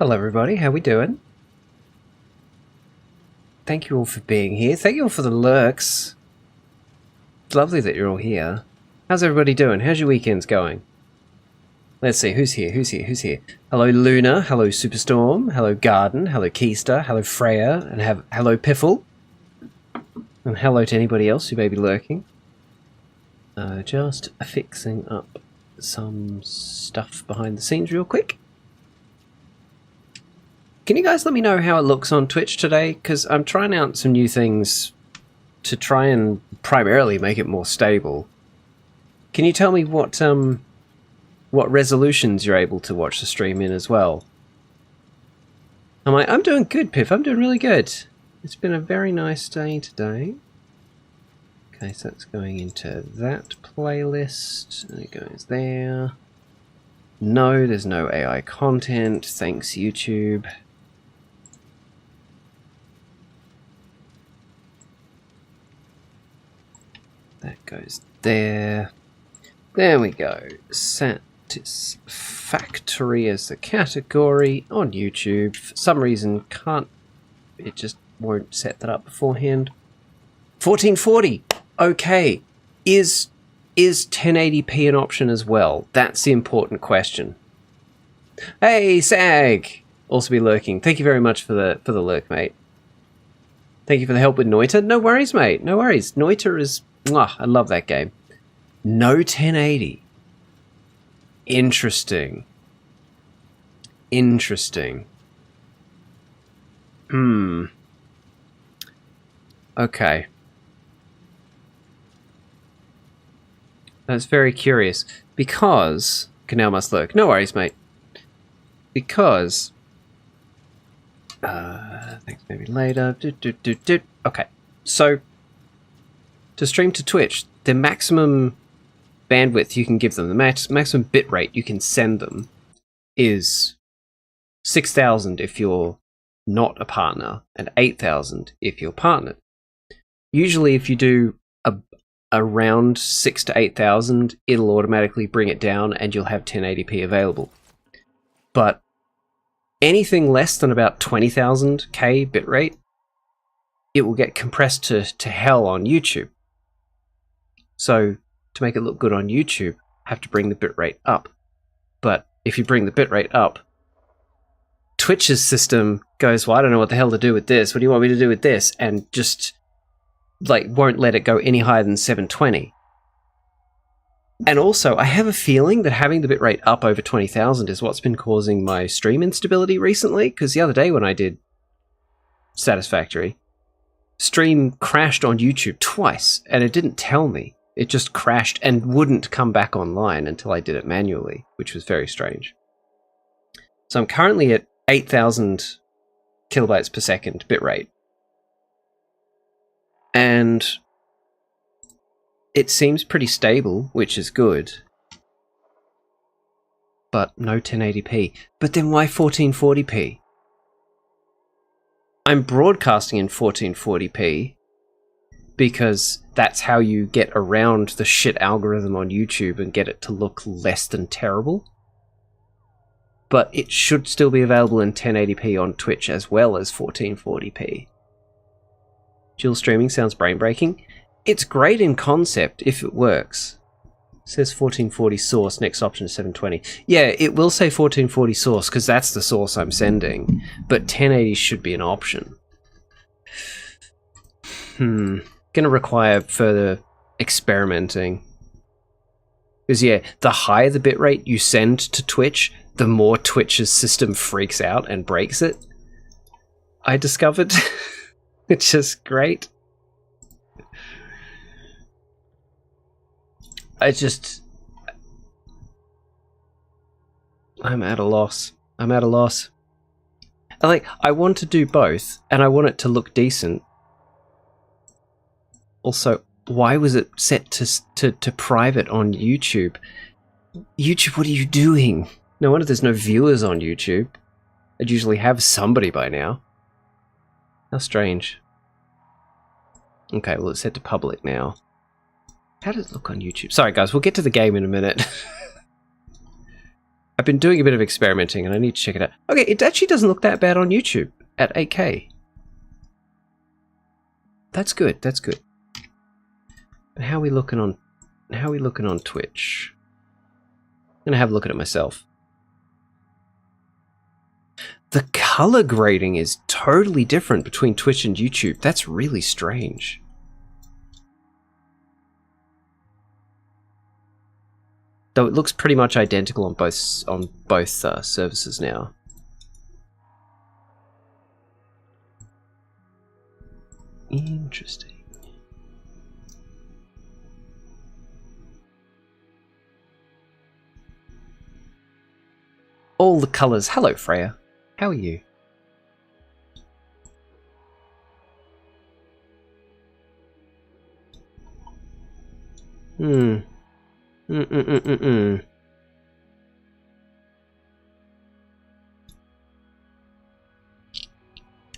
Hello everybody, how we doing? Thank you all for being here. Thank you all for the lurks. It's lovely that you're all here. How's everybody doing? How's your weekends going? Let's see, who's here? Hello Luna, hello Superstorm, hello Garden, hello Keister, hello Freya, and hello Piffle. And hello to anybody else who may be lurking. Just fixing up some stuff behind the scenes real quick. Can you guys let me know how it looks on Twitch today? Because I'm trying out some new things to try and primarily make it more stable. Can you tell me what resolutions you're able to watch the stream in as well? I'm doing good, Piff. I'm doing really good. It's been a very nice day today. Okay, so that's going into that playlist. And it goes there. No, there's no AI content. Thanks, YouTube. That goes there. There we go. Satisfactory as the category on YouTube. For some reason, it just won't set that up beforehand. 1440. Okay. Is 1080p an option as well? That's the important question. Hey, Sag! Also be lurking. Thank you very much for the lurk, mate. Thank you for the help with Noita. No worries, mate. No worries. Noita is... Mwah, I love that game. No 1080. Interesting. Interesting. Okay. That's very curious. Because... Canal must lurk. No worries, mate. Because... thanks, maybe later. Okay. So... To stream to Twitch, the maximum bandwidth you can give them, the maximum bitrate you can send them is 6,000 if you're not a partner, and 8,000 if you're partnered. Usually if you do around 6,000 to 8,000, it'll automatically bring it down and you'll have 1080p available. But anything less than about 20,000k bitrate, it will get compressed to hell on YouTube. So, to make it look good on YouTube, have to bring the bitrate up. But if you bring the bitrate up, Twitch's system goes, well, I don't know what the hell to do with this. What do you want me to do with this? And just, like, won't let it go any higher than 720. And also, I have a feeling that having the bitrate up over 20,000 is what's been causing my stream instability recently. Because the other day when I did Satisfactory, stream crashed on YouTube twice, and it didn't tell me. It just crashed and wouldn't come back online until I did it manually, which was very strange. So I'm currently at 8,000 kilobytes per second bitrate. And it seems pretty stable, which is good. But no 1080p. But then why 1440p? I'm broadcasting in 1440p because that's how you get around the shit algorithm on YouTube and get it to look less than terrible. But it should still be available in 1080p on Twitch as well as 1440p. Dual streaming sounds brain-breaking. It's great in concept if it works. It says 1440 source, next option is 720. Yeah, it will say 1440 source because that's the source I'm sending, but 1080 should be an option. Gonna require further experimenting. Because yeah, the higher the bitrate you send to Twitch, the more Twitch's system freaks out and breaks it. I discovered. It's just great. I'm at a loss. I want to do both, and I want it to look decent. Also, why was it set to private on YouTube? YouTube, what are you doing? No wonder there's no viewers on YouTube. I'd usually have somebody by now. How strange. Okay, well, it's set to public now. How does it look on YouTube? Sorry, guys, we'll get to the game in a minute. I've been doing a bit of experimenting and I need to check it out. Okay, it actually doesn't look that bad on YouTube at 8K. That's good, that's good. But how are we looking on Twitch? I'm gonna have a look at it myself. The color grading is totally different between Twitch and YouTube. That's really strange. Though it looks pretty much identical on both services now. Interesting. All the colors. Hello, Freya. How are you?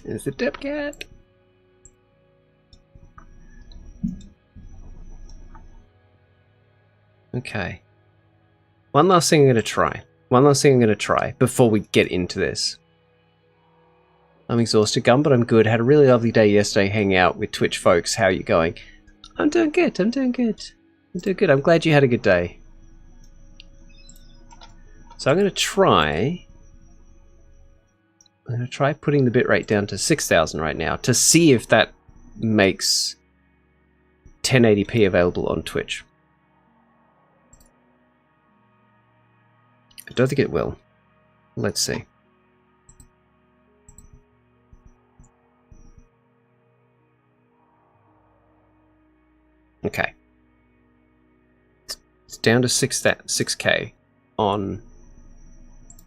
There's the dip cat. Okay. One last thing I'm going to try. Before we get into this. I'm exhausted, Gum, but I'm good. Had a really lovely day yesterday hanging out with Twitch folks. How are you going? I'm doing good. I'm glad you had a good day. So I'm going to try putting the bitrate down to 6,000 right now to see if that makes 1080p available on Twitch. I don't think it will. Let's see. Okay. It's down to 6K on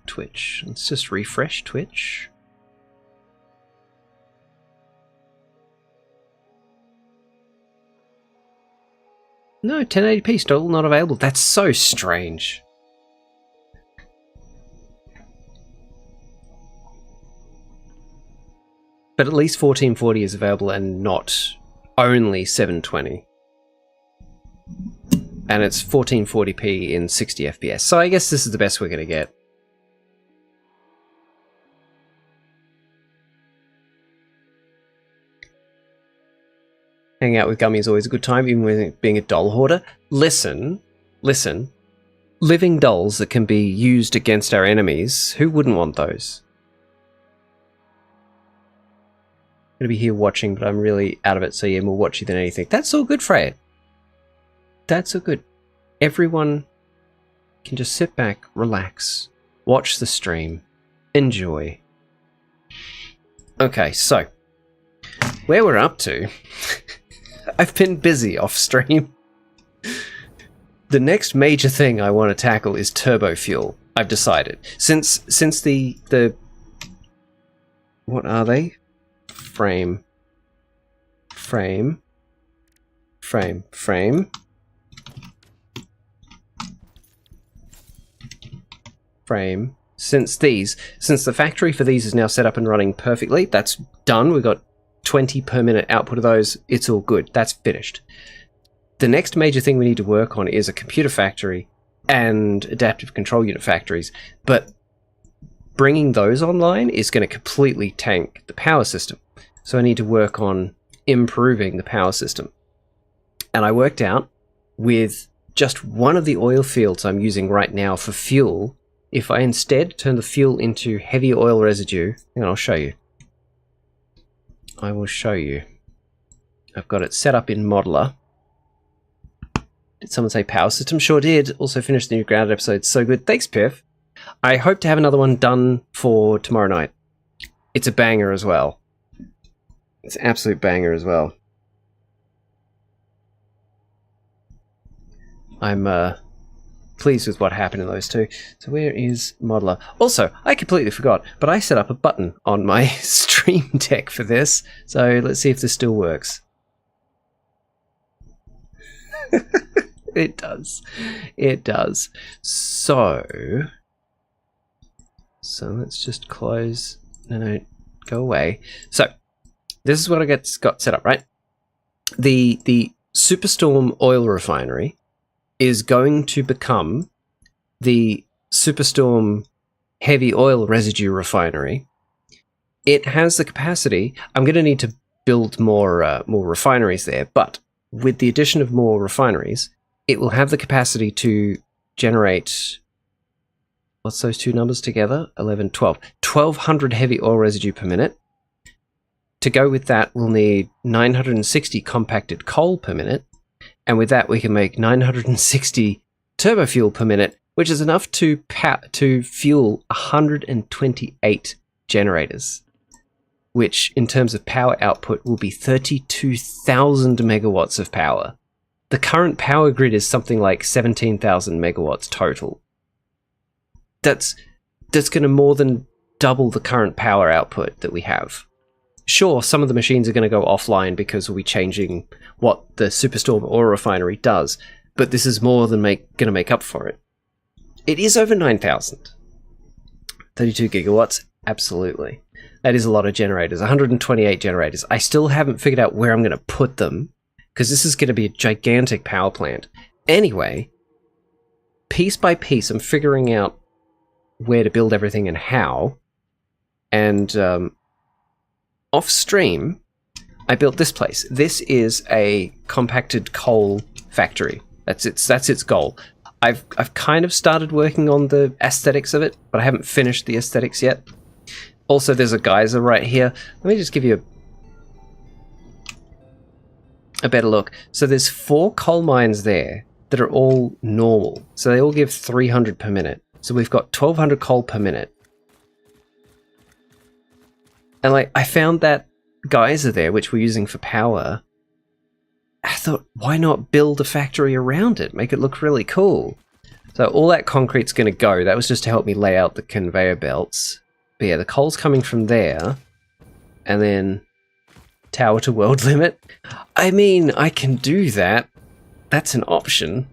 Twitch. Let's just refresh Twitch. No, 1080p still not available. That's so strange. But at least 1440 is available and not only 720. And it's 1440p in 60 FPS. So I guess this is the best we're going to get. Hanging out with Gummy is always a good time, even with being a doll hoarder. Listen. Living dolls that can be used against our enemies, who wouldn't want those? I'm going to be here watching, but I'm really out of it, so yeah, more watchy than anything. That's all good, Freya. That's all good. Everyone can just sit back, relax, watch the stream, enjoy. Okay, so where we're up to, I've been busy off stream. The next major thing I want to tackle is TurboFuel. I've decided since the what are they? Frame. Since the factory for these is now set up and running perfectly, that's done. We've got 20 per minute output of those. It's all good. That's finished. The next major thing we need to work on is a computer factory and adaptive control unit factories. But bringing those online is going to completely tank the power system. So I need to work on improving the power system. And I worked out with just one of the oil fields I'm using right now for fuel, if I instead turn the fuel into heavy oil residue, and I'll show you. I will show you. I've got it set up in Modeler. Did someone say power system? Sure did. Also finished the new Grounded episode. So good. Thanks, Piff. I hope to have another one done for tomorrow night. It's a banger as well. It's an absolute banger as well. I'm pleased with what happened in those two. So where is Modeler? Also, I completely forgot, but I set up a button on my stream deck for this. So let's see if this still works. It does. It does. So let's just close. No, go away. So this is what I got set up, right? The Superstorm oil refinery is going to become the Superstorm heavy oil residue refinery, it has the capacity. I'm going to need to build more refineries there, but with the addition of more refineries, it will have the capacity to generate, what's those two numbers together? 11, 12. 1,200 heavy oil residue per minute. To go with that, we'll need 960 compacted coal per minute, and with that we can make 960 TurboFuel per minute, which is enough to fuel 128 generators, which in terms of power output will be 32,000 megawatts of power. The current power grid is something like 17,000 megawatts total. That's going to more than double the current power output that we have. Sure, some of the machines are going to go offline because we'll be changing what the Superstorm oil refinery does, but this is more than going to make up for it. It is over 9,000. 32 gigawatts, absolutely. That is a lot of generators, 128 generators. I still haven't figured out where I'm going to put them, because this is going to be a gigantic power plant. Anyway, piece by piece, I'm figuring out where to build everything and how. And off stream, I built this place. This is a compacted coal factory. That's its goal. I've kind of started working on the aesthetics of it, but I haven't finished the aesthetics yet. Also, there's a geyser right here. Let me just give you a better look. So there's 4 coal mines there that are all normal. So they all give 300 per minute. So we've got 1,200 coal per minute. And I found that geyser there, which we're using for power. I thought, why not build a factory around it? Make it look really cool. So all that concrete's going to go. That was just to help me lay out the conveyor belts. But yeah, the coal's coming from there. And then tower to world limit. I mean, I can do that. That's an option.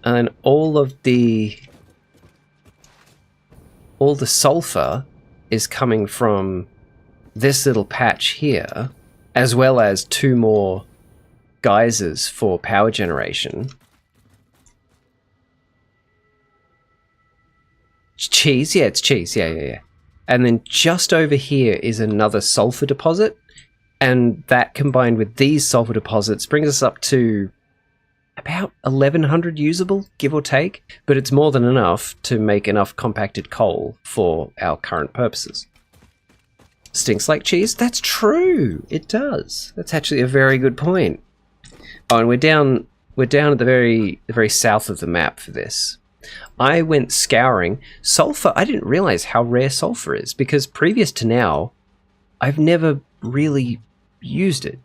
And then all the sulfur is coming from this little patch here, as well as 2 more geysers for power generation. Cheese? Yeah, it's cheese. Yeah. And then just over here is another sulfur deposit, and that combined with these sulfur deposits brings us up to about 1,100 usable, give or take, but it's more than enough to make enough compacted coal for our current purposes. Stinks like cheese? That's true! It does. That's actually a very good point. Oh, and we're down at the very south of the map for this. I went scouring. Sulfur, I didn't realize how rare sulfur is, because previous to now, I've never really used it.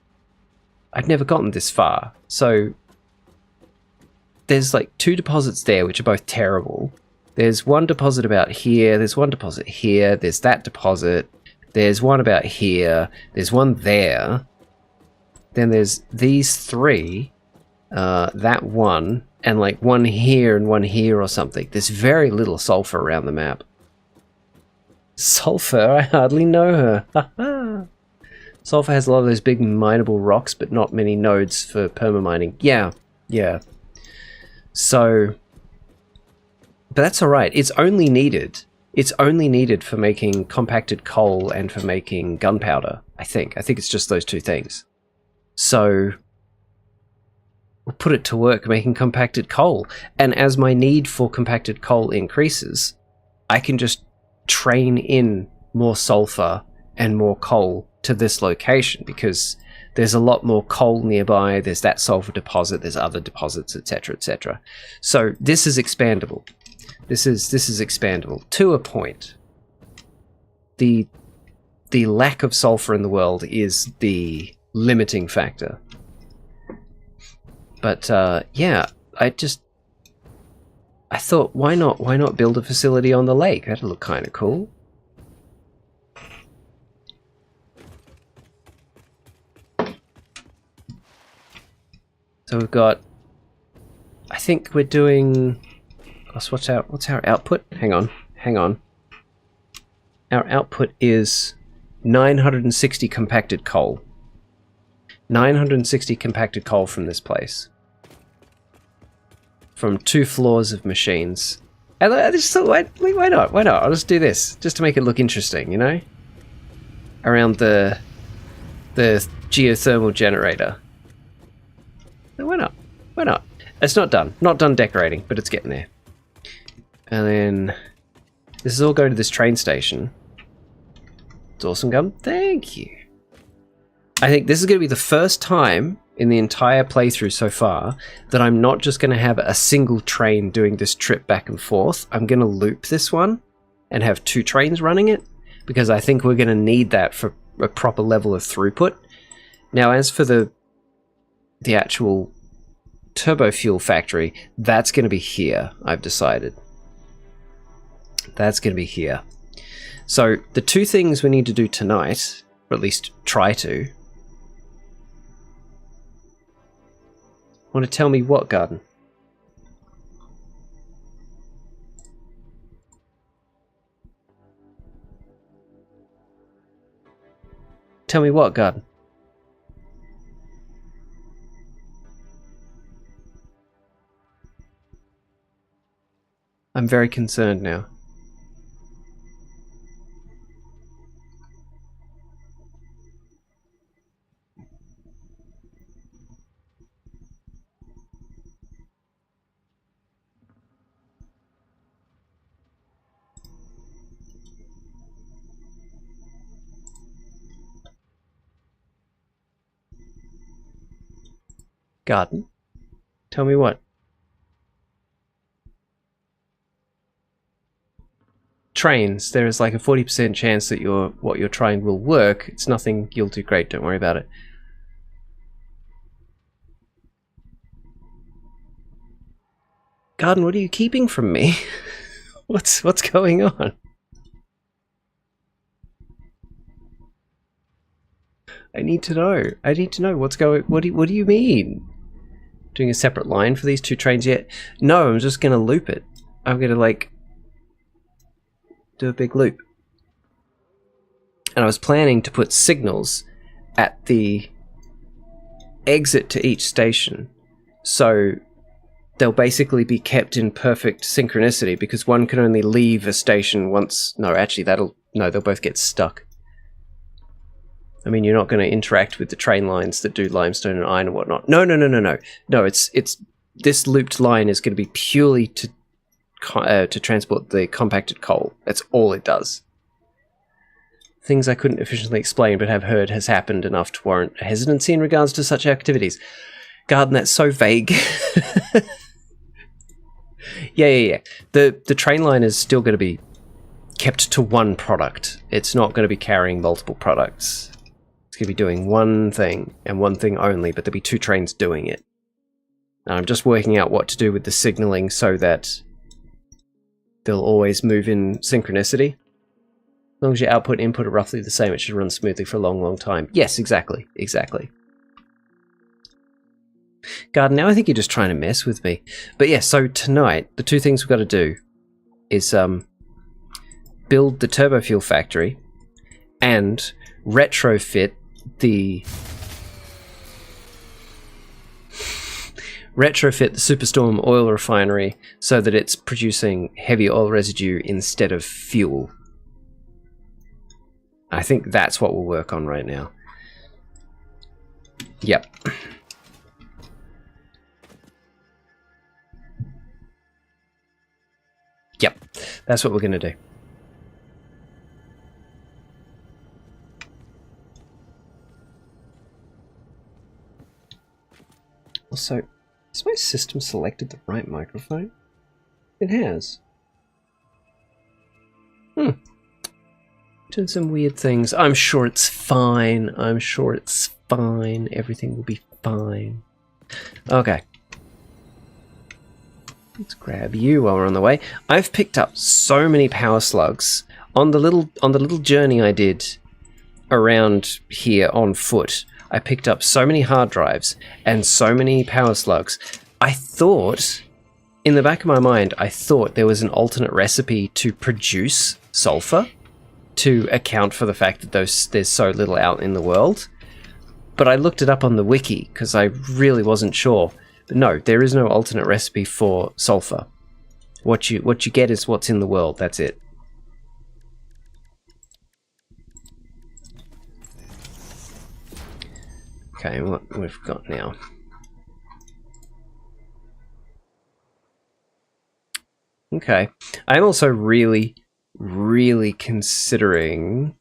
I've never gotten this far. So there's like 2 deposits there, which are both terrible. There's one deposit about here, there's one deposit here, there's that deposit, there's one about here, there's one there. Then there's these 3, that one, and like one here and one here or something. There's very little sulfur around the map. Sulfur? I hardly know her. Sulfur has a lot of those big mineable rocks, but not many nodes for permamining. Yeah. So, but that's all right. It's only needed for making compacted coal and for making gunpowder. I think it's just those 2 things. So we'll put it to work making compacted coal. And as my need for compacted coal increases, I can just train in more sulfur and more coal to this location, because there's a lot more coal nearby, there's that sulfur deposit, there's other deposits, etc., etc. So this is expandable. This is expandable to a point. The lack of sulfur in the world is the limiting factor. But yeah, I thought, why not build a facility on the lake? That'd look kind of cool. So we've got, I think we're doing, gosh, what's our output? Hang on. Our output is 960 compacted coal. 960 compacted coal from this place. from 2 floors of machines. And I just thought, why not? Why not? I'll just do this, just to make it look interesting, you know? Around the geothermal generator. So why not? Why not? It's not done. Not done decorating, but it's getting there. And then this is all going to this train station. It's awesome, Gum. Thank you. I think this is going to be the first time in the entire playthrough so far that I'm not just going to have a single train doing this trip back and forth. I'm going to loop this one and have 2 trains running it, because I think we're going to need that for a proper level of throughput. Now, as for the actual TurboFuel factory, that's going to be here, I've decided. That's going to be here. So the 2 things we need to do tonight, or at least try to. Want to tell me what, Garden? Tell me what, Garden? I'm very concerned now. Garden? Tell me what? Trains, there is like a 40% chance that what you're trying will work. It's nothing you'll do great, don't worry about it. Garden, what are you keeping from me? What's going on? I need to know. I need to know what's going. What do you mean? Doing a separate line for these 2 trains yet? No, I'm just gonna loop it. I'm gonna like do a big loop. And I was planning to put signals at the exit to each station, so they'll basically be kept in perfect synchronicity, because one can only leave a station once. No, actually, they'll both get stuck. I mean, you're not going to interact with the train lines that do limestone and iron and whatnot. No. No, it's this looped line is going to be purely to transport the compacted coal. That's all it does. Things I couldn't efficiently explain but have heard has happened enough to warrant a hesitancy in regards to such activities. Garden, that's so vague. Yeah. The train line is still going to be kept to one product. It's not going to be carrying multiple products. It's going to be doing one thing, and one thing only, but there'll be 2 trains doing it. And I'm just working out what to do with the signaling so that they'll always move in synchronicity. As long as your output and input are roughly the same, it should run smoothly for a long, long time. Yes, exactly. Garden, now I think you're just trying to mess with me. But yeah, so tonight, the 2 things we've got to do is build the TurboFuel factory and retrofit the Superstorm oil refinery so that it's producing heavy oil residue instead of fuel. I think that's what we'll work on right now. Yep. Yep, that's what we're going to do. Also, has my system selected the right microphone? It has. Doing some weird things. I'm sure it's fine. Everything will be fine. Okay. Let's grab you while we're on the way. I've picked up so many power slugs on the little journey I did around here on foot. I picked up so many hard drives and so many power slugs. I thought, in the back of my mind, I thought there was an alternate recipe to produce sulfur to account for the fact that there's so little out in the world. But I looked it up on the wiki because I really wasn't sure. But no, there is no alternate recipe for sulfur. What you get is what's in the world. That's it. Okay, what we've got now. Okay, I'm also really considering...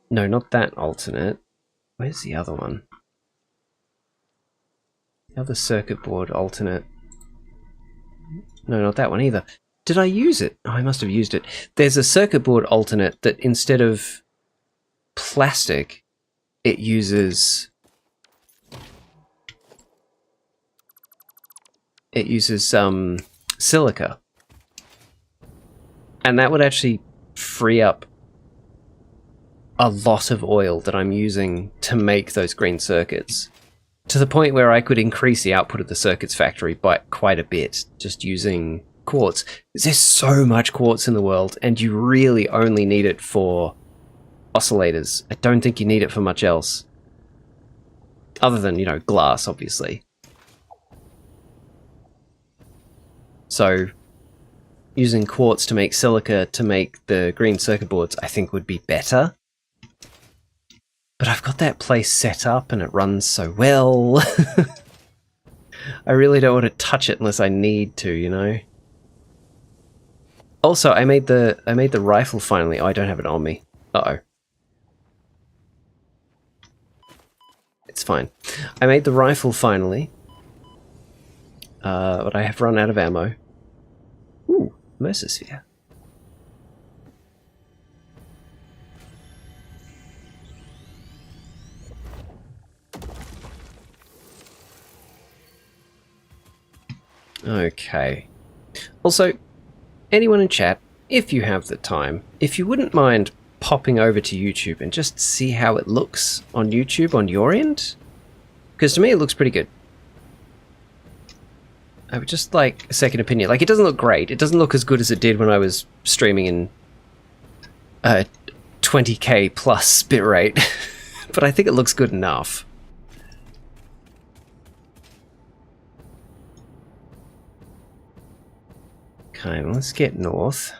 No, not that alternate. Where's the other one? The other circuit board alternate. No, not that one either. Did I use it? Oh, I must have used it. There's a circuit board alternate that instead of plastic, it uses... silica. And that would actually free up a lot of oil that I'm using to make those green circuits. To the point where I could increase the output of the circuits factory by quite a bit, just using quartz. There's so much quartz in the world, and you really only need it for oscillators. I don't think you need it for much else. Other than, you know, glass, obviously. So, using quartz to make silica to make the green circuit boards, I think would be better. But I've got that place set up and it runs so well. I really don't want to touch it unless I need to, you know. Also, I made the rifle finally. Oh, I don't have it on me. Uh-oh. It's fine. I made the rifle finally. But I have run out of ammo. Ooh, Mercersphere. Okay. Also, anyone in chat, if you have the time, if you wouldn't mind popping over to YouTube and just see how it looks on YouTube on your end? Because to me it looks pretty good. I would just like a second opinion. Like, it doesn't look great. It doesn't look as good as it did when I was streaming in 20k plus bitrate. But I think it looks good enough. Okay, let's get north.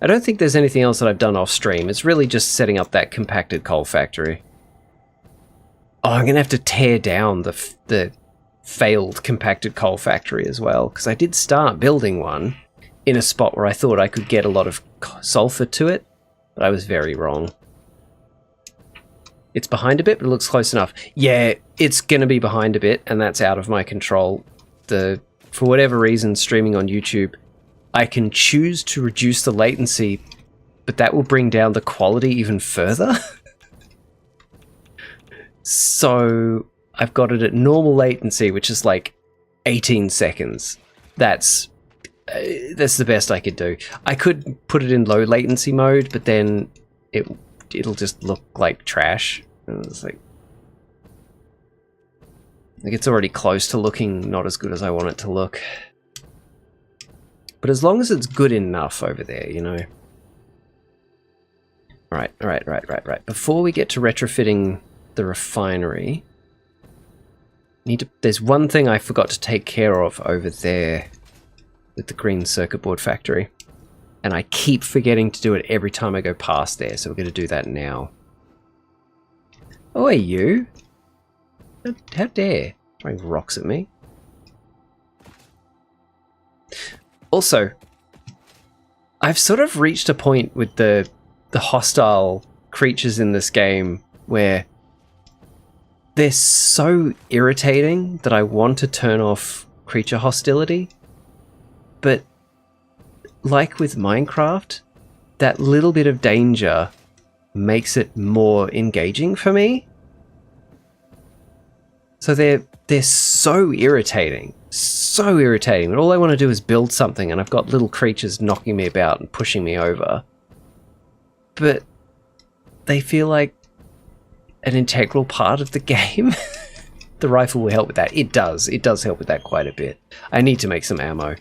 I don't think there's anything else that I've done off stream. It's really just setting up that compacted coal factory. Oh, I'm going to have to tear down the failed compacted coal factory as well, because I did start building one in a spot where I thought I could get a lot of sulfur to it, but I was very wrong. It's behind a bit, but it looks close enough. Yeah, it's going to be behind a bit, and that's out of my control. For whatever reason, streaming on YouTube, I can choose to reduce the latency, but that will bring down the quality even further. So I've got it at normal latency, which is like 18 seconds. That's the best I could do. I could put it in low latency mode, but then it'll just look like trash. And it's like it's already close to looking not as good as I want it to look. But as long as it's good enough over there, you know. Right. Before we get to retrofitting the refinery, there's one thing I forgot to take care of over there with the green circuit board factory. And I keep forgetting to do it every time I go past there, so we're going to do that now. Oh, hey, you. How dare throwing rocks at me. Also, I've sort of reached a point with the hostile creatures in this game where they're so irritating that I want to turn off creature hostility. But like with Minecraft, that little bit of danger makes it more engaging for me. So they're so irritating. So irritating. But all I want to do is build something, and I've got little creatures knocking me about and pushing me over. But they feel like an integral part of the game. The rifle will help with that. It does. It does help with that quite a bit. I need to make some ammo.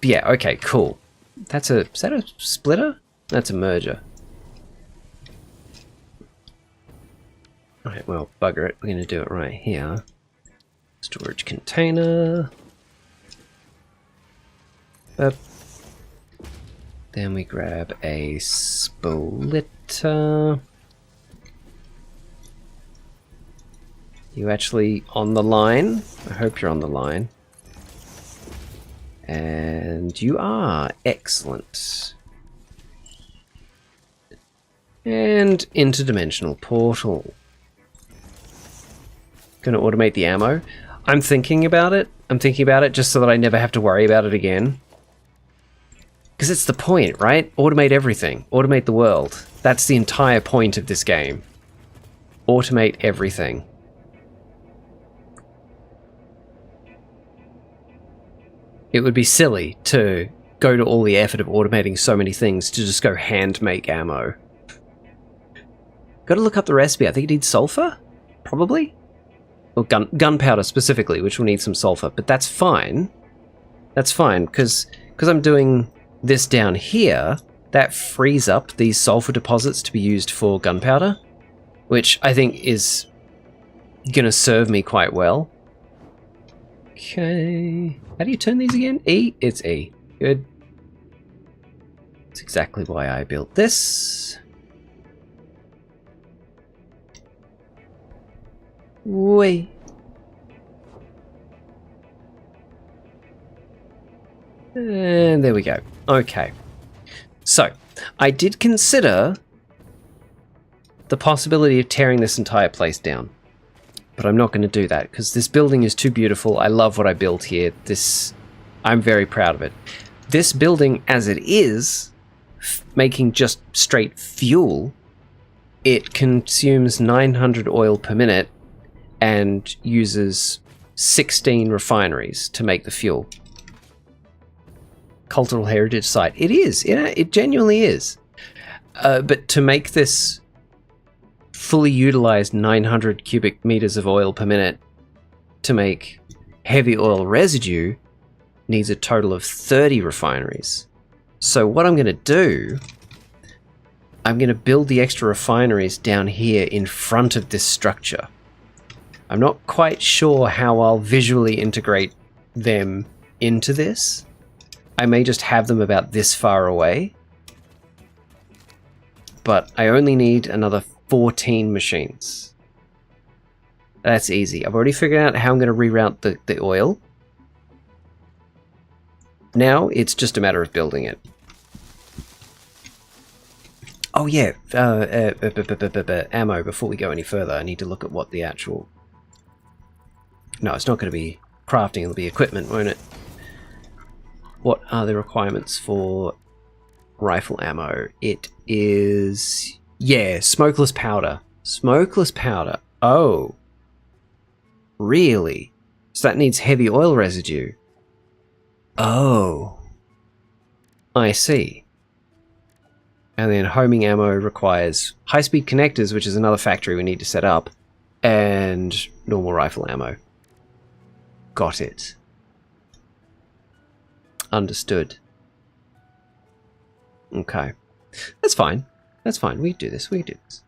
But yeah, okay, cool. Is that a splitter? That's a merger. Alright, well, bugger it. We're going to do it right here. Storage container. Then we grab a splitter. You actually on the line? I hope you're on the line. And you are. Excellent. And interdimensional portal. Gonna automate the ammo. I'm thinking about it. Just so that I never have to worry about it again. Because it's the point, right? Automate everything. Automate the world. That's the entire point of this game. Automate everything. It would be silly to go to all the effort of automating so many things to just go hand make ammo. Gotta look up the recipe. I think it needs sulfur? Probably? Or gunpowder specifically, which will need some sulfur. But that's fine. That's fine, because I'm doing this down here, that frees up these sulfur deposits to be used for gunpowder, which I think is gonna serve me quite well. Okay. How do you turn these again? E? It's E. Good. That's exactly why I built this. Wait. And there we go. Okay. So, I did consider the possibility of tearing this entire place down. But I'm not going to do that, because this building is too beautiful. I love what I built here. I'm very proud of it. This building, as it is, making just straight fuel, it consumes 900 oil per minute and uses 16 refineries to make the fuel. Cultural heritage site. It is. It genuinely is. But to make this fully utilized 900 cubic meters of oil per minute to make heavy oil residue needs a total of 30 refineries. So what I'm going to do, I'm going to build the extra refineries down here in front of this structure. I'm not quite sure how I'll visually integrate them into this. I may just have them about this far away. But I only need another 14 machines. That's easy. I've already figured out how I'm going to reroute the oil. Now it's just a matter of building it. Oh yeah, ammo. Before we go any further, I need to look at what the actual... No, it's not going to be crafting, it'll be equipment, won't it? What are the requirements for rifle ammo? It is... Yeah, smokeless powder. Smokeless powder. Oh. Really? So that needs heavy oil residue. Oh. I see. And then homing ammo requires high-speed connectors, which is another factory we need to set up, and normal rifle ammo. Got it. Understood. Okay. That's fine. That's fine. We can do this. We can do this.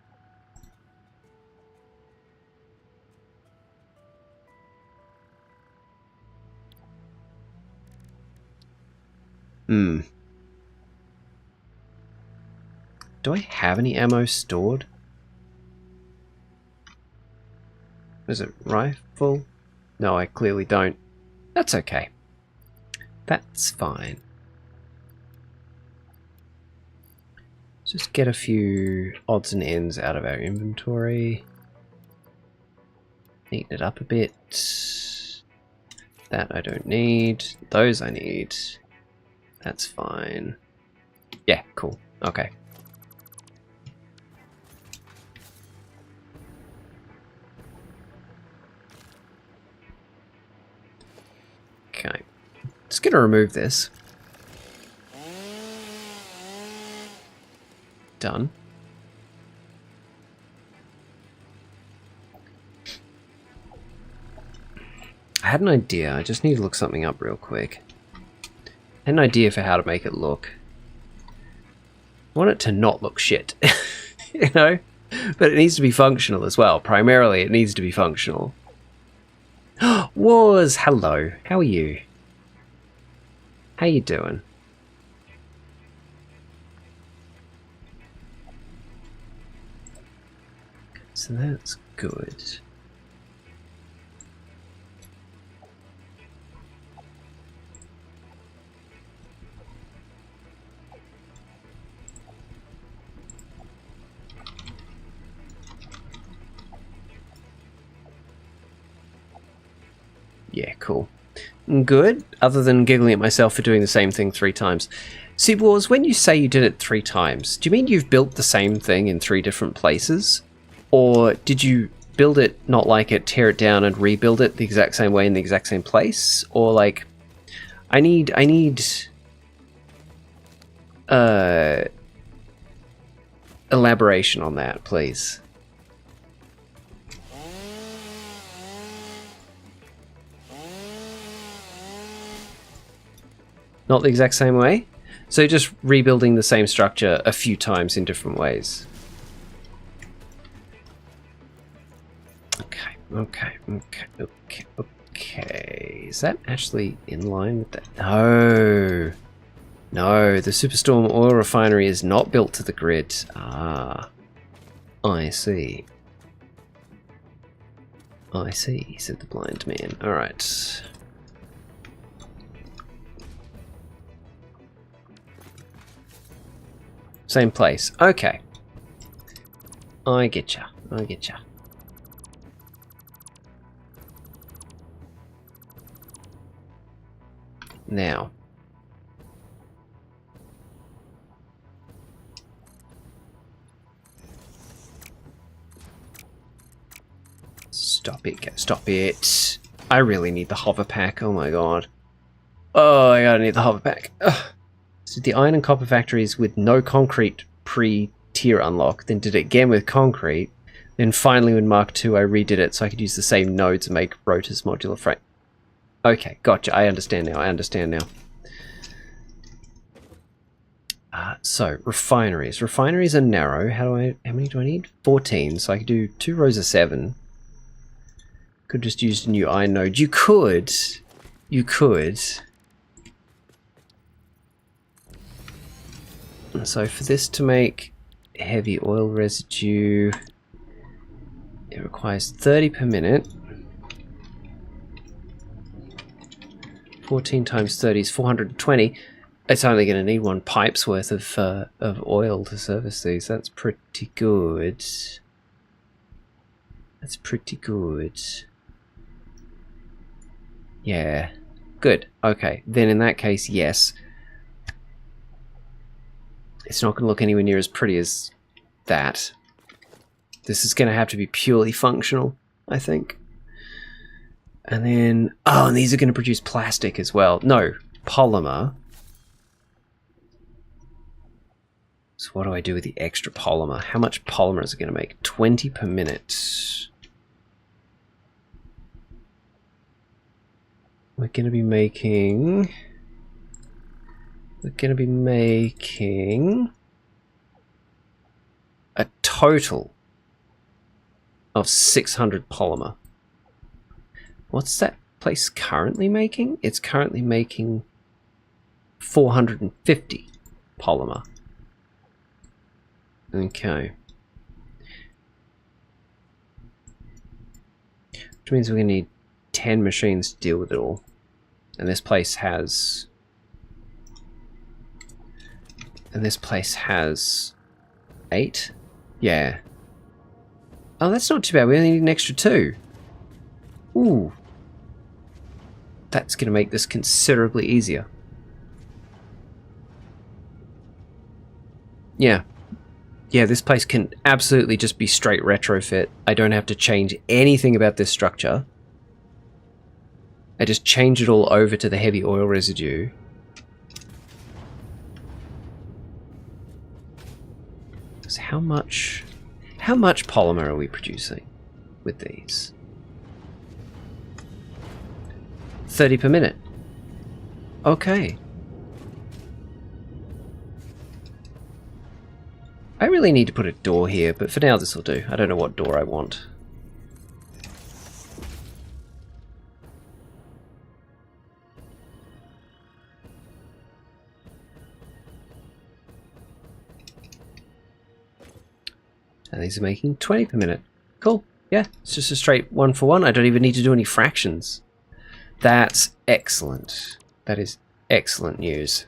Do I have any ammo stored? Is it rifle? No, I clearly don't. That's okay. That's fine. Let's just get a few odds and ends out of our inventory. Neaten it up a bit. That I don't need. Those I need. That's fine. Yeah, cool. Okay. Okay. Just gonna remove this. Done. I had an idea. I just need to look something up real quick. I had an idea for how to make it look. I want it to not look shit. You know? But it needs to be functional as well. Primarily, it needs to be functional. Wars, hello. How are you? How you doing? So that's good. Yeah, cool. Good, other than giggling at myself for doing the same thing 3 times. See, Wars, when you say you did it 3 times, do you mean you've built the same thing in 3 different places? Or did you build it, not like it, tear it down and rebuild it the exact same way in the exact same place? Or like, I need elaboration on that, please. Not the exact same way? So just rebuilding the same structure a few times in different ways. Okay. Is that actually in line with that? No. No, the Superstorm oil refinery is not built to the grid. Ah. I see. I see, said the blind man. Alright. Same place. Okay. I getcha. I getcha. Now. Stop it. Stop it. I really need the hover pack. Oh my god. Oh, I gotta need the hover pack. Ugh. So the iron and copper factories with no concrete pre-tier unlock, then did it again with concrete, then finally with Mark II I redid it so I could use the same nodes and make rotors modular frame. Okay, gotcha, I understand now, So, refineries. Refineries are narrow. How many do I need? 14, so I could do 2 rows of 7. Could just use a new iron node. You could. So for this to make heavy oil residue, it requires 30 per minute. 14 times 30 is 420. It's only going to need 1 pipe's worth of oil to service these. That's pretty good. That's pretty good. Yeah. Good. Okay. Then in that case, yes. It's not going to look anywhere near as pretty as that. This is going to have to be purely functional, I think. And then... Oh, and these are going to produce plastic as well. No, polymer. So what do I do with the extra polymer? How much polymer is it going to make? 20 per minute. We're going to be making... a total of 600 polymer. What's that place currently making? It's currently making 450 polymer. Okay. Which means we're going to need 10 machines to deal with it all. And this place has... And this place has 8? Yeah. Oh, that's not too bad. We only need an extra 2. Ooh. That's going to make this considerably easier. Yeah. Yeah, this place can absolutely just be straight retrofit. I don't have to change anything about this structure. I just change it all over to the heavy oil residue. So how much polymer are we producing with these? 30 per minute. Okay. I really really need to put a door here, but for now this will do. I don't know what door I want. And these are making 20 per minute. Cool. Yeah, it's just a straight 1 for 1. I don't even need to do any fractions. That's excellent. That is excellent news.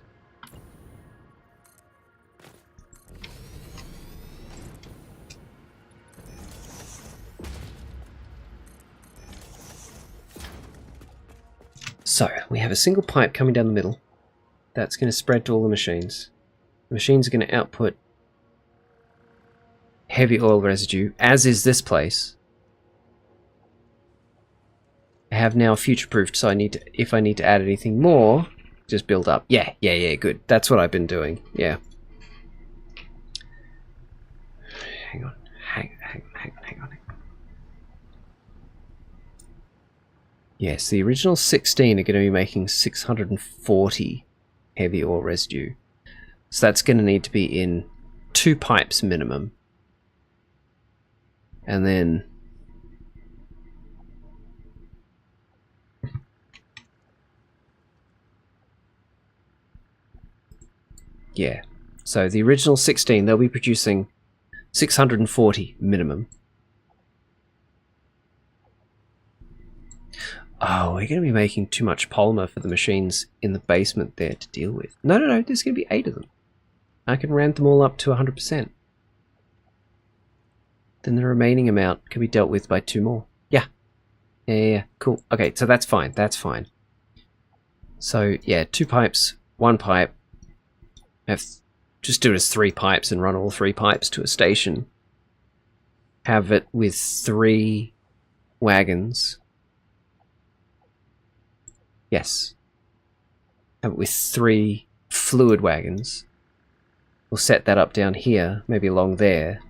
So, we have a single pipe coming down the middle. That's going to spread to all the machines. The machines are going to output heavy oil residue, as is this place. I have now future-proofed, so I need to, if I need to add anything more, just build up. Yeah, good. That's what I've been doing. Yeah. Hang on. Yes, the original 16 are going to be making 640 heavy oil residue. So that's going to need to be in 2 pipes minimum. And then yeah, so the original 16, they'll be producing 640 minimum. Oh, we're going to be making too much polymer for the machines in the basement there to deal with. No, there's going to be 8 of them. I can ramp them all up to 100%. Then the remaining amount can be dealt with by 2 more. Yeah, cool. Okay, so that's fine, So, yeah, 2 pipes, 1 pipe. Just do it as 3 pipes and run all 3 pipes to a station. Have it with 3 wagons. Yes. Have it with 3 fluid wagons. We'll set that up down here, maybe along there.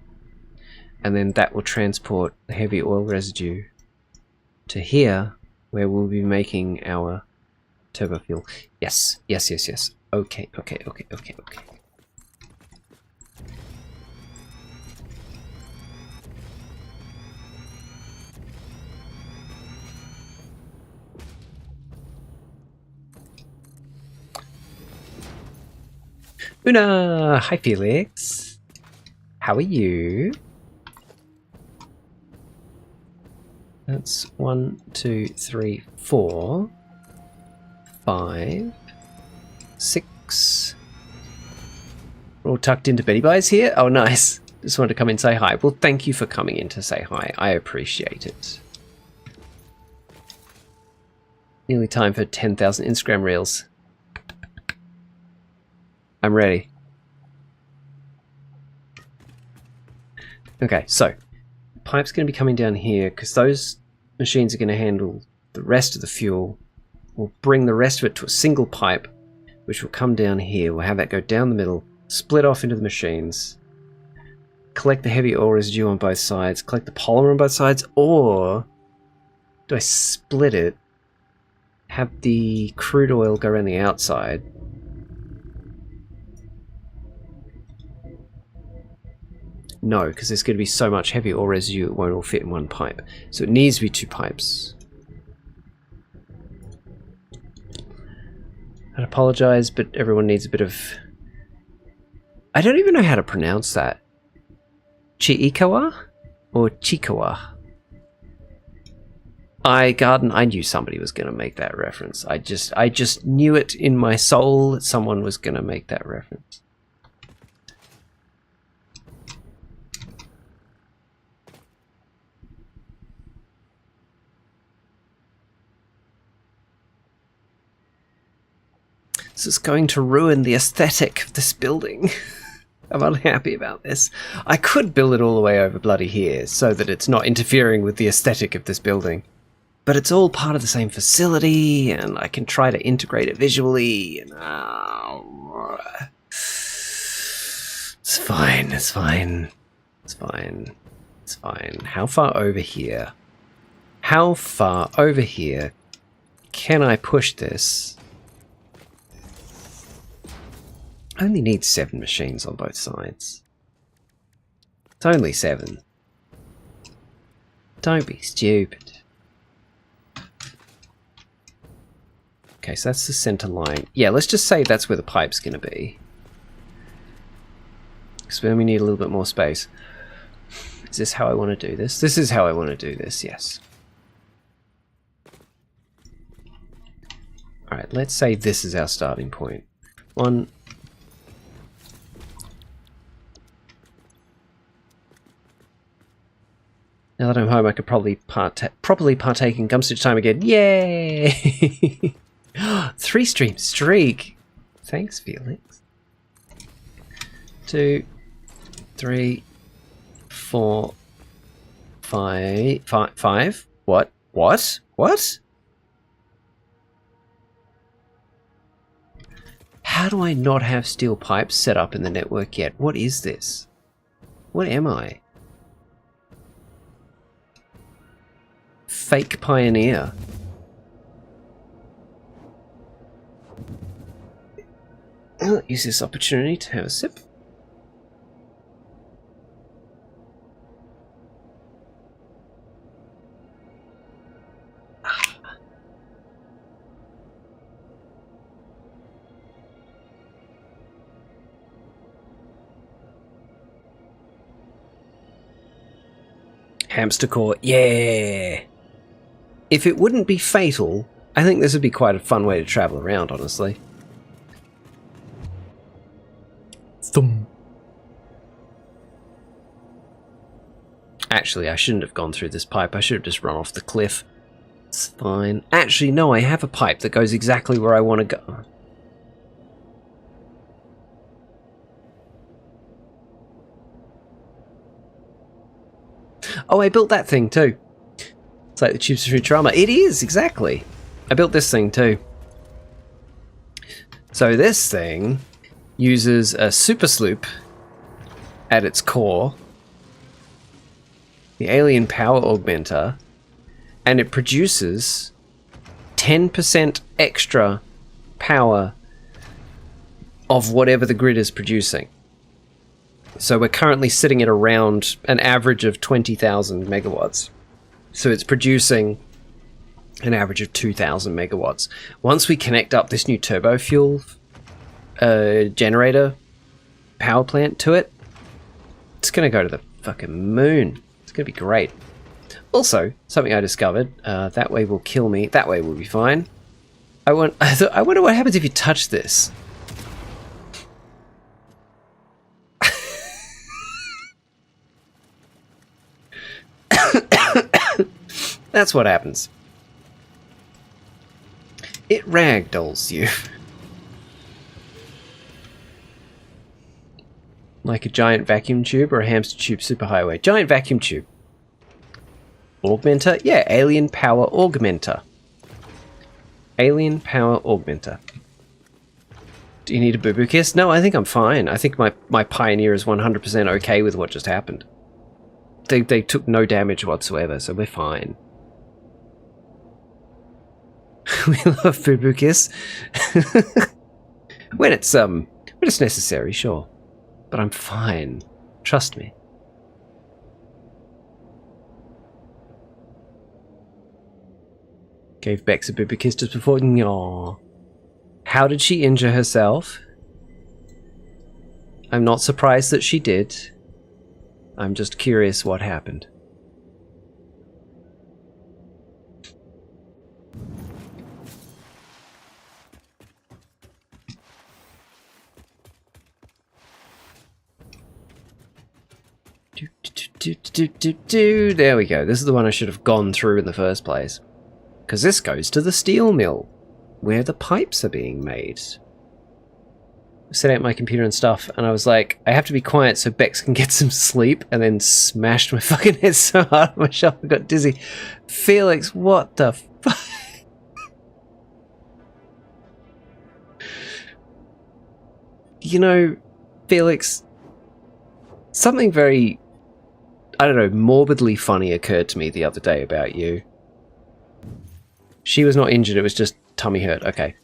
And then that will transport the heavy oil residue to here, where we'll be making our TurboFuel. Yes. Okay. Una! Hi, Felix. How are you? That's 1, 2, 3, 4, 5, 6. We're all tucked into Betty Buys here. Oh, nice. Just wanted to come in and say hi. Well, thank you for coming in to say hi. I appreciate it. Nearly time for 10,000 Instagram reels. I'm ready. Okay, so pipe's going to be coming down here because those machines are going to handle the rest of the fuel. We'll bring the rest of it to a single pipe, which will come down here. We'll have that go down the middle, split off into the machines, collect the heavy oil residue on both sides, collect the polymer on both sides, or do I split it, have the crude oil go around the outside, no, because there's going to be so much heavy oil residue it won't all fit in one pipe. So it needs to be 2 pipes. I apologize, but everyone needs a bit of... I don't even know how to pronounce that. Chiikawa? Or Chikawa? I knew somebody was going to make that reference. I just knew it in my soul that someone was going to make that reference. This is going to ruin the aesthetic of this building. I'm unhappy about this. I could build it all the way over bloody here so that it's not interfering with the aesthetic of this building. But it's all part of the same facility, and I can try to integrate it visually. And, it's fine. How far over here? How far over here can I push this? I only need 7 machines on both sides. It's only 7. Don't be stupid. Okay, so that's the center line. Yeah, let's just say that's where the pipe's going to be. Because then we need a little bit more space. Is this how I want to do this? This is how I want to do this, yes. Alright, let's say this is our starting point. 1. Now that I'm home, I could probably properly partake in Gumstitch time again. Yay! 3-stream streak. Thanks, Felix. 2, 3, 4, 5. What? How do I not have steel pipes set up in the network yet? What is this? What am I? Fake pioneer. I'll use this opportunity to have a sip. Hamster core, yeah! If it wouldn't be fatal, I think this would be quite a fun way to travel around, honestly. Thumb. Actually, I shouldn't have gone through this pipe. I should have just run off the cliff. It's fine. Actually, no, I have a pipe that goes exactly where I want to go. Oh, I built that thing too. It's like the tubes of Futurama. It is, exactly. I built this thing too. So this thing uses a super sloop at its core, the alien power augmenter, and it produces 10% extra power of whatever the grid is producing. So we're currently sitting at around an average of 20,000 megawatts. So it's producing an average of 2,000 megawatts. Once we connect up this new TurboFuel generator power plant to it, it's going to go to the fucking moon. It's going to be great. Also, something I discovered, that way will kill me, that way will be fine. I wonder what happens if you touch this. That's what happens. It ragdolls you. Like a giant vacuum tube or a hamster tube superhighway. Giant vacuum tube. Augmenter? Yeah, alien power augmenter. Alien power augmenter. Do you need a boo-boo kiss? No, I think I'm fine. I think my Pioneer is 100% okay with what just happened. They took no damage whatsoever, so we're fine. We love boo-boo kiss. when it's necessary, sure. But I'm fine. Trust me. Gave Bex a boo-boo kiss just before. Aww. How did she injure herself? I'm not surprised that she did. I'm just curious what happened. There we go. This is the one I should have gone through in the first place. Because this goes to the steel mill, where the pipes are being made. I set out my computer and stuff, and I was like, I have to be quiet so Bex can get some sleep, and then smashed my fucking head so hard on my shelf I got dizzy. Felix, what the fuck? You know, Felix, something very, I don't know, morbidly funny occurred to me the other day about you. She was not injured, it was just tummy hurt. Okay.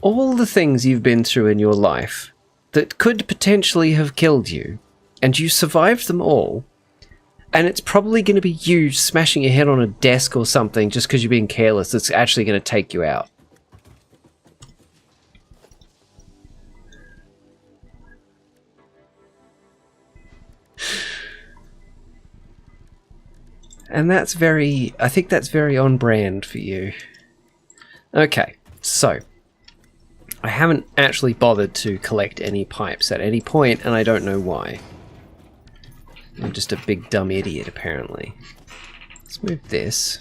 All the things you've been through in your life that could potentially have killed you and you survived them all, and it's probably going to be you smashing your head on a desk or something just because you're being careless that's actually going to take you out. And that's very... I think that's very on brand for you. Okay, so... I haven't actually bothered to collect any pipes at any point, and I don't know why. I'm just a big dumb idiot, apparently. Let's move this.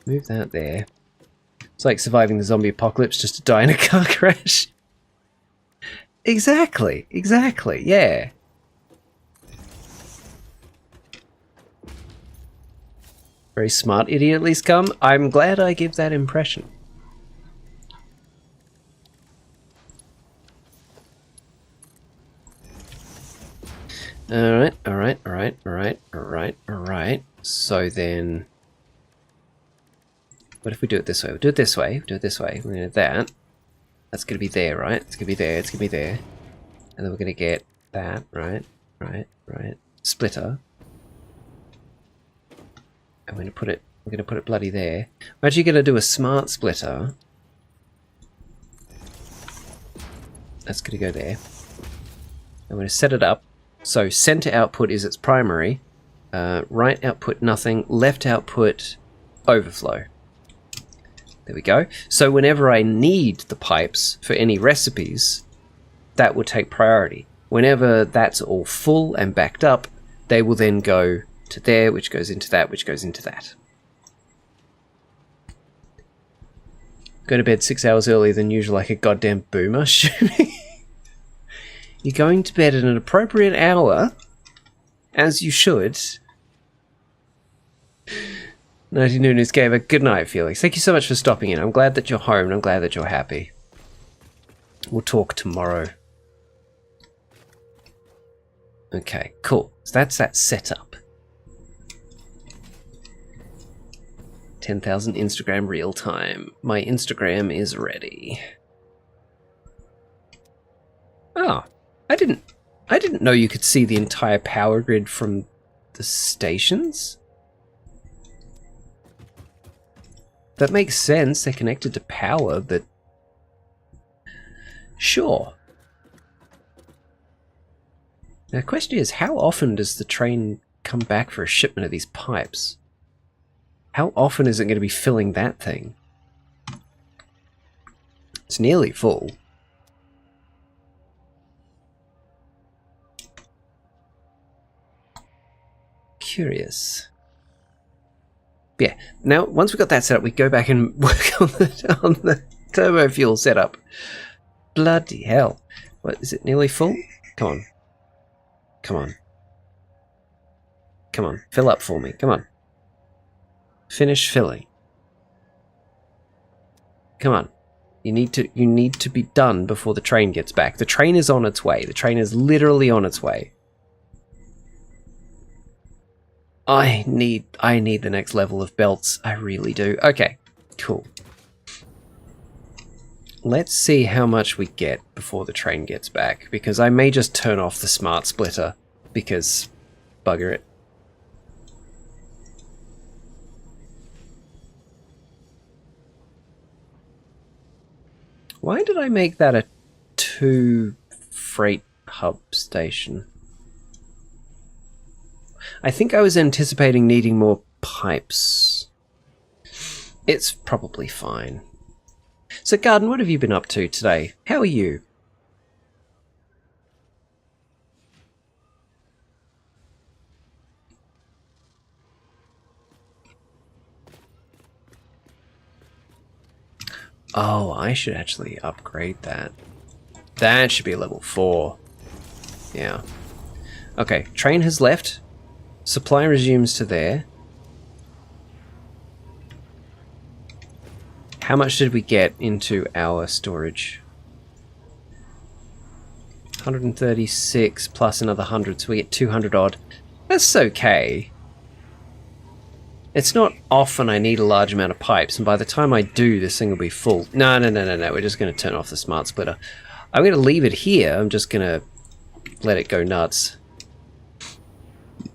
Move that there. It's like surviving the zombie apocalypse just to die in a car crash. Exactly, exactly, yeah. Very smart idiot, at least come. I'm glad I give that impression. Alright, alright, alright, alright, alright, alright. So then... What if we do it this way? We'll do it this way, do it this way. We're going to do that. That's going to be there, right? It's going to be there, it's going to be there. And then we're going to get that, right, right, right. Splitter. I'm going to put it bloody there. We're actually going to do a smart splitter. That's going to go there. I'm going to set it up. So center output is its primary. Right output nothing. Left output overflow. There we go. So whenever I need the pipes for any recipes, that will take priority. Whenever that's all full and backed up, they will then go to there, which goes into that, which goes into that. Go to bed 6 hours earlier than usual like a goddamn boomer. You're going to bed at an appropriate hour, as you should. 90 Nunes gave a good night, Felix. Thank you so much for stopping in. I'm glad that you're home and I'm glad that you're happy. We'll talk tomorrow. Okay, cool. So that's that setup. 10,000 Instagram real time. My Instagram is ready. Oh, I didn't know you could see the entire power grid from the stations. That makes sense. They're connected to power, but sure. Now, the question is, how often does the train come back for a shipment of these pipes? How often is it going to be filling that thing? It's nearly full. Curious. Yeah, now once we've got that set up, we go back and work on the TurboFuel setup. Bloody hell. What, is it nearly full? Come on. Come on. Come on, fill up for me, come on. Finish filling. Come on. You need to be done before the train gets back. The train is on its way. The train is literally on its way. I need the next level of belts. I really do. Okay, cool. Let's see how much we get before the train gets back, because I may just turn off the smart splitter, because bugger it. Why did I make that a 2 freight hub station? I think I was anticipating needing more pipes. It's probably fine. So, Garden, what have you been up to today? How are you? Oh, I should actually upgrade that. That should be a level 4. Yeah. Okay, train has left. Supply resumes to there. How much did we get into our storage? 136 plus another 100, so we get 200 odd. That's okay. It's not often I need a large amount of pipes, and by the time I do, this thing will be full. No. We're just going to turn off the smart splitter. I'm going to leave it here. I'm just going to let it go nuts.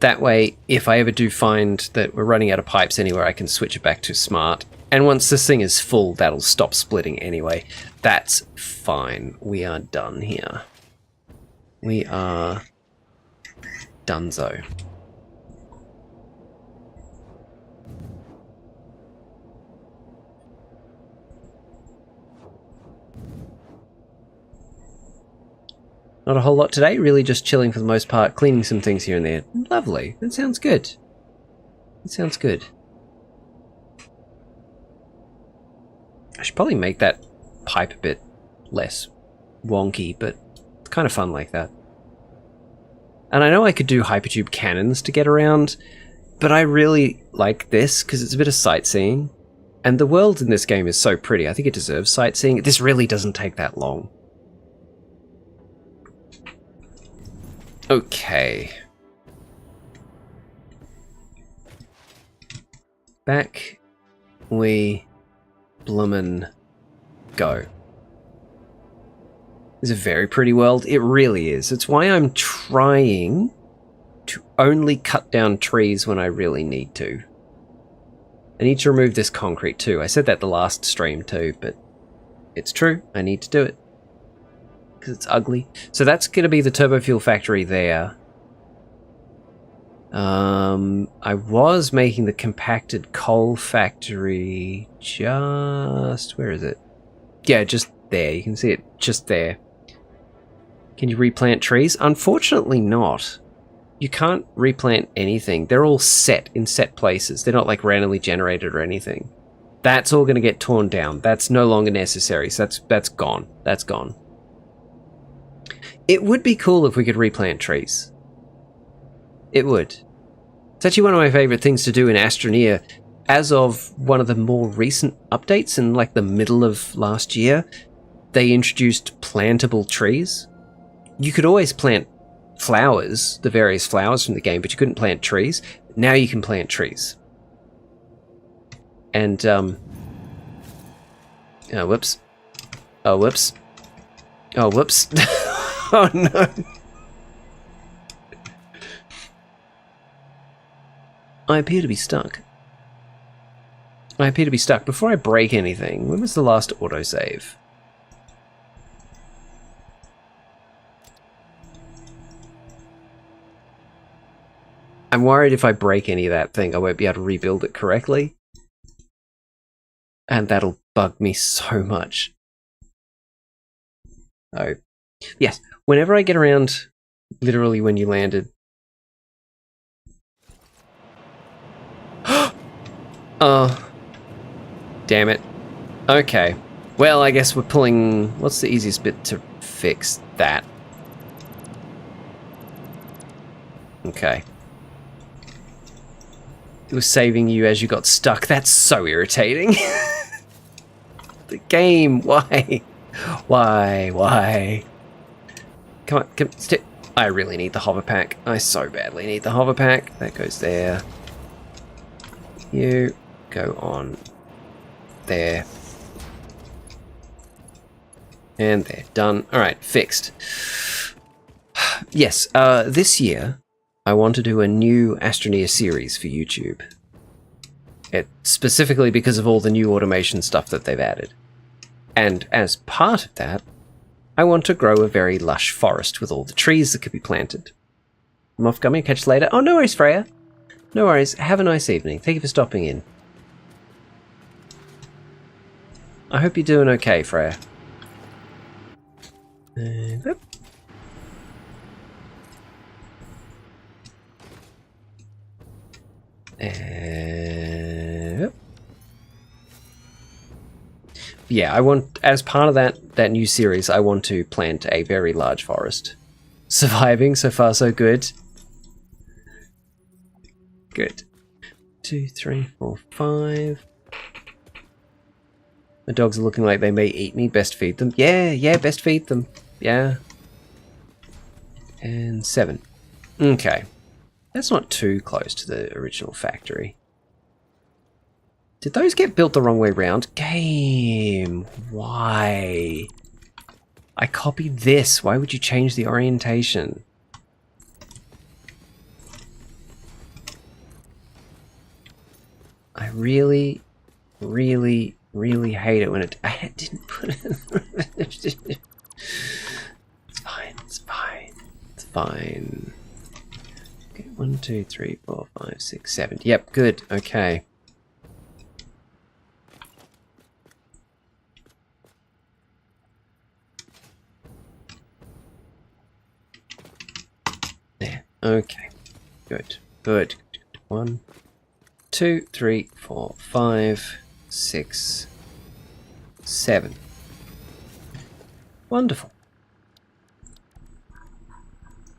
That way, if I ever do find that we're running out of pipes anywhere, I can switch it back to smart. And once this thing is full, that'll stop splitting anyway. That's fine. We are done here. We are donezo. Not a whole lot today, really just chilling for the most part, cleaning some things here and there. Lovely. That sounds good. That sounds good. I should probably make that pipe a bit less wonky, but it's kind of fun like that. And I know I could do hypertube cannons to get around, but I really like this because it's a bit of sightseeing. And the world in this game is so pretty. I think it deserves sightseeing. This really doesn't take that long. Okay. Back we bloomin' go. It's a very pretty world. It really is. It's why I'm trying to only cut down trees when I really need to. I need to remove this concrete too. I said that the last stream too, but it's true. I need to do it. Because it's ugly. So that's going to be the TurboFuel factory there. I was making the compacted coal factory just... Where is it? Yeah, just there. You can see it just there. Can you replant trees? Unfortunately not. You can't replant anything. They're all set in set places. They're not like randomly generated or anything. That's all going to get torn down. That's no longer necessary. So that's gone. That's gone. It would be cool if we could replant trees. It would. It's actually one of my favorite things to do in Astroneer. As of one of the more recent updates in like the middle of last year, they introduced plantable trees. You could always plant flowers, the various flowers from the game, but you couldn't plant trees. Now you can plant trees. And, oh, whoops. Oh, whoops. Oh, whoops. Oh, no. I appear to be stuck. Before I break anything, when was the last autosave? I'm worried if I break any of that thing, I won't be able to rebuild it correctly. And that'll bug me so much. Oh. Yes, whenever I get around, literally when you landed. Oh. Damn it. Okay. Well, I guess we're pulling... What's the easiest bit to fix that? Okay. It was saving you as you got stuck. That's so irritating. The game, why? Why? Come on, come, stick. I really need the hover pack. I so badly need the hover pack. That goes there. You go on there. And there, done. Alright, fixed. Yes, this year, I want to do a new Astroneer series for YouTube. Specifically because of all the new automation stuff that they've added. And as part of that, I want to grow a very lush forest with all the trees that could be planted. I'm off, Gummy. Catch you later. Oh, no worries, Freya. No worries. Have a nice evening. Thank you for stopping in. I hope you're doing okay, Freya. And up. And up. Yeah, I want, as part of that new series, I want to plant a very large forest. Surviving, so far so good. Good. 2, 3, 4, 5. The dogs are looking like they may eat me. Best feed them. Yeah, best feed them. Yeah. And 7. Okay. That's not too close to the original factory. Did those get built the wrong way round? Game, why? I copied this. Why would you change the orientation? I really, really, really hate it when I didn't put it. It's fine. It's fine. It's fine. Okay, 1, 2, 3, 4, 5, 6, 7. Yep, good. Okay. There. Okay. Good. Good. 1, 2, 3, 4, 5, 6, 7. Wonderful.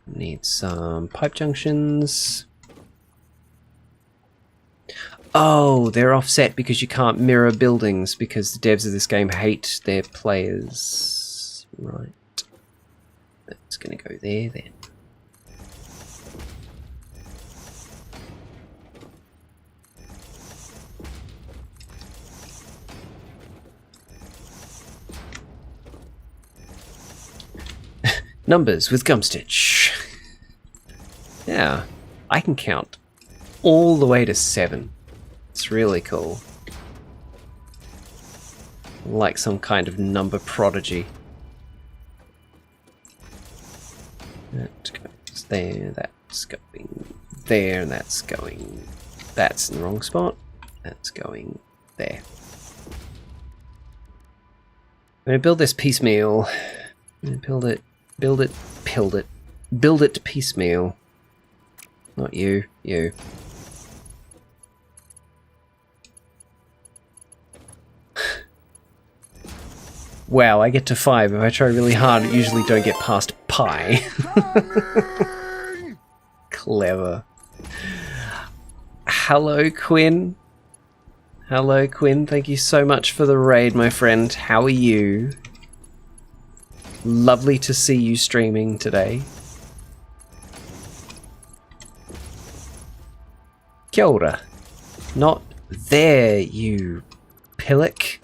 Need some pipe junctions. Oh, they're offset because you can't mirror buildings because the devs of this game hate their players. Right. That's going to go there then. Numbers with Gumstitch. Yeah, I can count all the way to 7. It's really cool. Like some kind of number prodigy. That goes there, that's going there, and that's going... That's in the wrong spot. That's going there. I'm going to build this piecemeal. I'm going to build it. Build it, build it. Build it piecemeal. Not you, you. Wow, I get to 5. If I try really hard, I usually don't get past pi. Clever. Hello, Quinn. Hello, Quinn. Thank you so much for the raid, my friend. How are you? Lovely to see you streaming today. Kia ora. Not there, you pillock.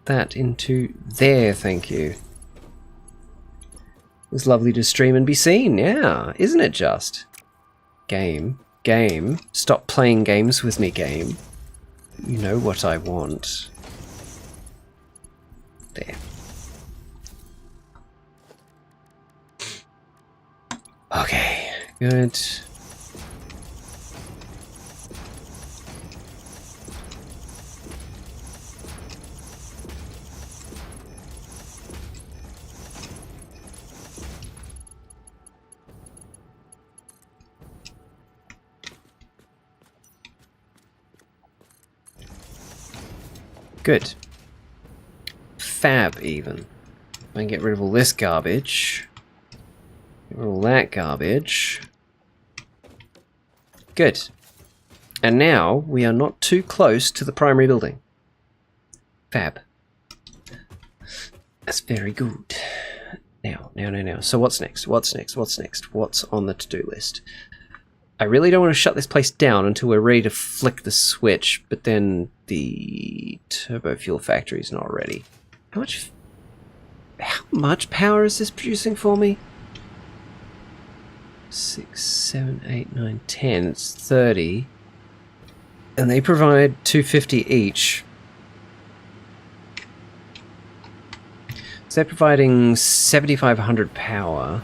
That into there, thank you. It was lovely to stream and be seen, yeah. Isn't it just? Game. Game. Stop playing games with me, game. You know what I want. There. Okay, good. Good. Fab, even. I can get rid of all this garbage. Get rid of all that garbage. Good. And now we are not too close to the primary building. Fab. That's very good. Now. So what's next? What's next? What's next? What's on the to-do list? I really don't want to shut this place down until we're ready to flick the switch, but then the TurboFuel factory is not ready. How much power is this producing for me? 6, 7, 8, 9, 10. It's 30. And they provide 250 each. So they're providing 7,500 power.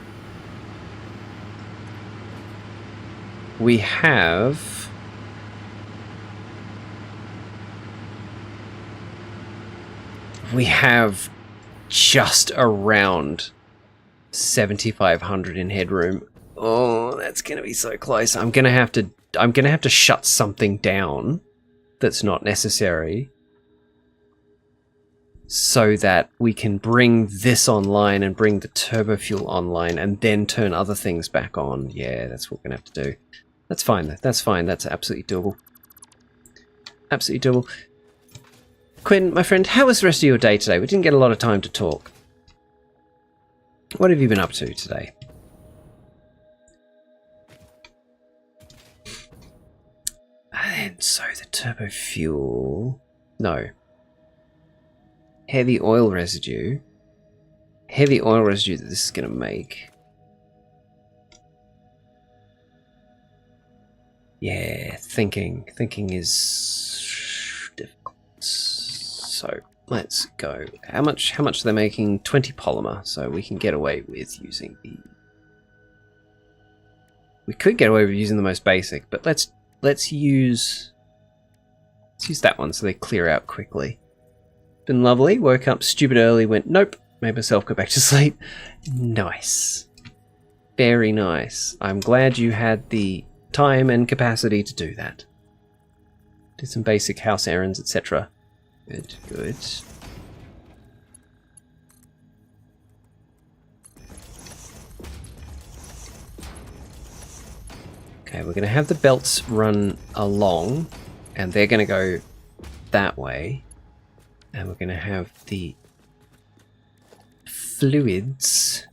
We have... just around 7,500 in headroom. Oh, that's gonna be so close. I'm gonna have to shut something down that's not necessary so that we can bring this online and bring the TurboFuel online and then turn other things back on. Yeah, that's what we're gonna have to do. That's fine. That's fine. That's absolutely doable. Absolutely doable. Quinn, my friend, how was the rest of your day today? We didn't get a lot of time to talk. What have you been up to today? Right, so the TurboFuel... No. Heavy oil residue. Heavy oil residue that this is going to make. Yeah, thinking is difficult. So let's go. How much are they making? 20 polymer, so we can get away with using the... We could get away with using the most basic, but let's use that one so they clear out quickly. Been lovely. Woke up stupid early, went nope, made myself go back to sleep. Nice. Very nice. I'm glad you had the time and capacity to do that. Did some basic house errands, etc. Good, good. Okay, we're going to have the belts run along, and they're going to go that way. And we're going to have the fluids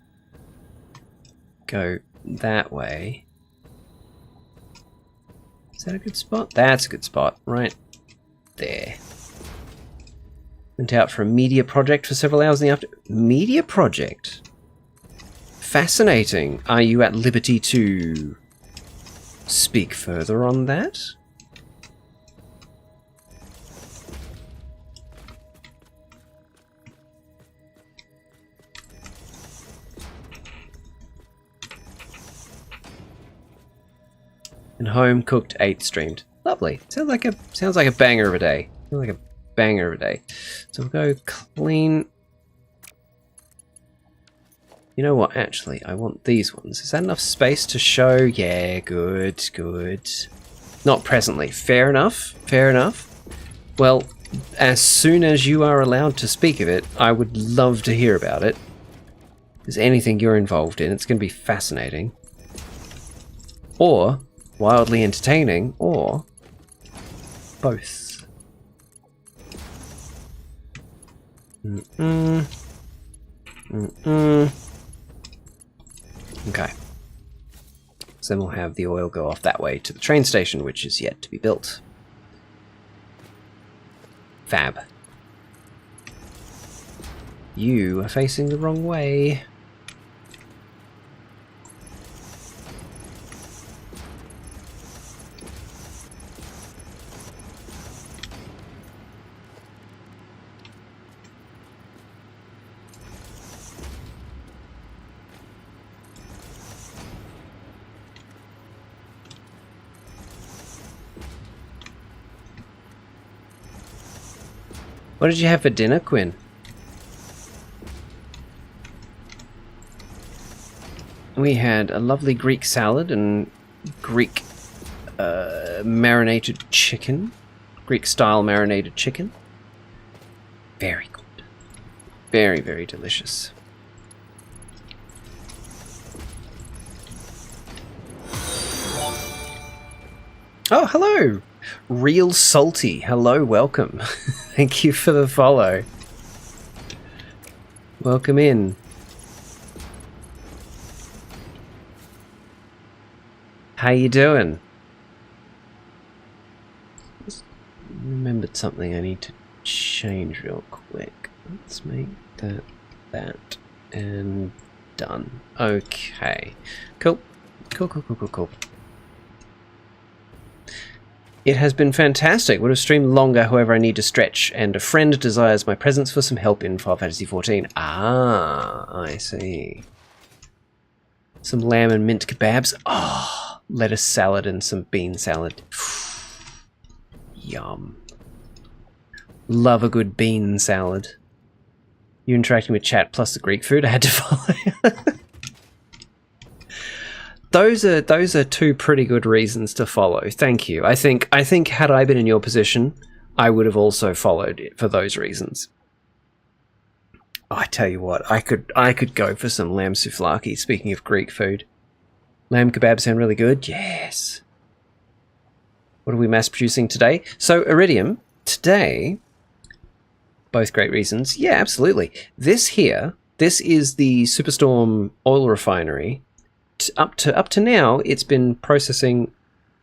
go that way. Is that a good spot? That's a good spot, right there. Went out for a media project for several hours in the afternoon. Media project? Fascinating. Are you at liberty to speak further on that? And home cooked, ate, streamed. Lovely. Sounds like a banger of a day. Sounds like a banger of a day. So we'll go clean. You know what? Actually, I want these ones. Is that enough space to show? Yeah, good, good. Not presently. Fair enough. Fair enough. Well, as soon as you are allowed to speak of it, I would love to hear about it. If there's anything you're involved in, it's going to be fascinating. Or wildly entertaining, or both. Okay. So then we'll have the oil go off that way to the train station, which is yet to be built. Fab. You are facing the wrong way. What did you have for dinner, Quinn? We had a lovely Greek salad and Greek marinated chicken. Greek-style marinated chicken. Very good. Very, very delicious. Oh, hello! Real Salty. Hello, welcome. Thank you for the follow. Welcome in. How you doing? Just remembered something I need to change real quick. Let's make that, and done. Okay. Cool. Cool. It has been fantastic. Would have streamed longer, however I need to stretch, and a friend desires my presence for some help in Final Fantasy XIV. Ah, I see. Some lamb and mint kebabs. Ah, lettuce salad and some bean salad. Yum. Love a good bean salad. You interacting with chat plus the Greek food I had to follow. Those are two pretty good reasons to follow. Thank you. I think had I been in your position, I would have also followed it for those reasons. Oh, I tell you what, I could go for some lamb souvlaki. Speaking of Greek food, lamb kebabs sound really good. Yes. What are we mass producing today? So Iridium today. Both great reasons. Yeah, absolutely. This is the Superstorm oil refinery. Up to now, it's been processing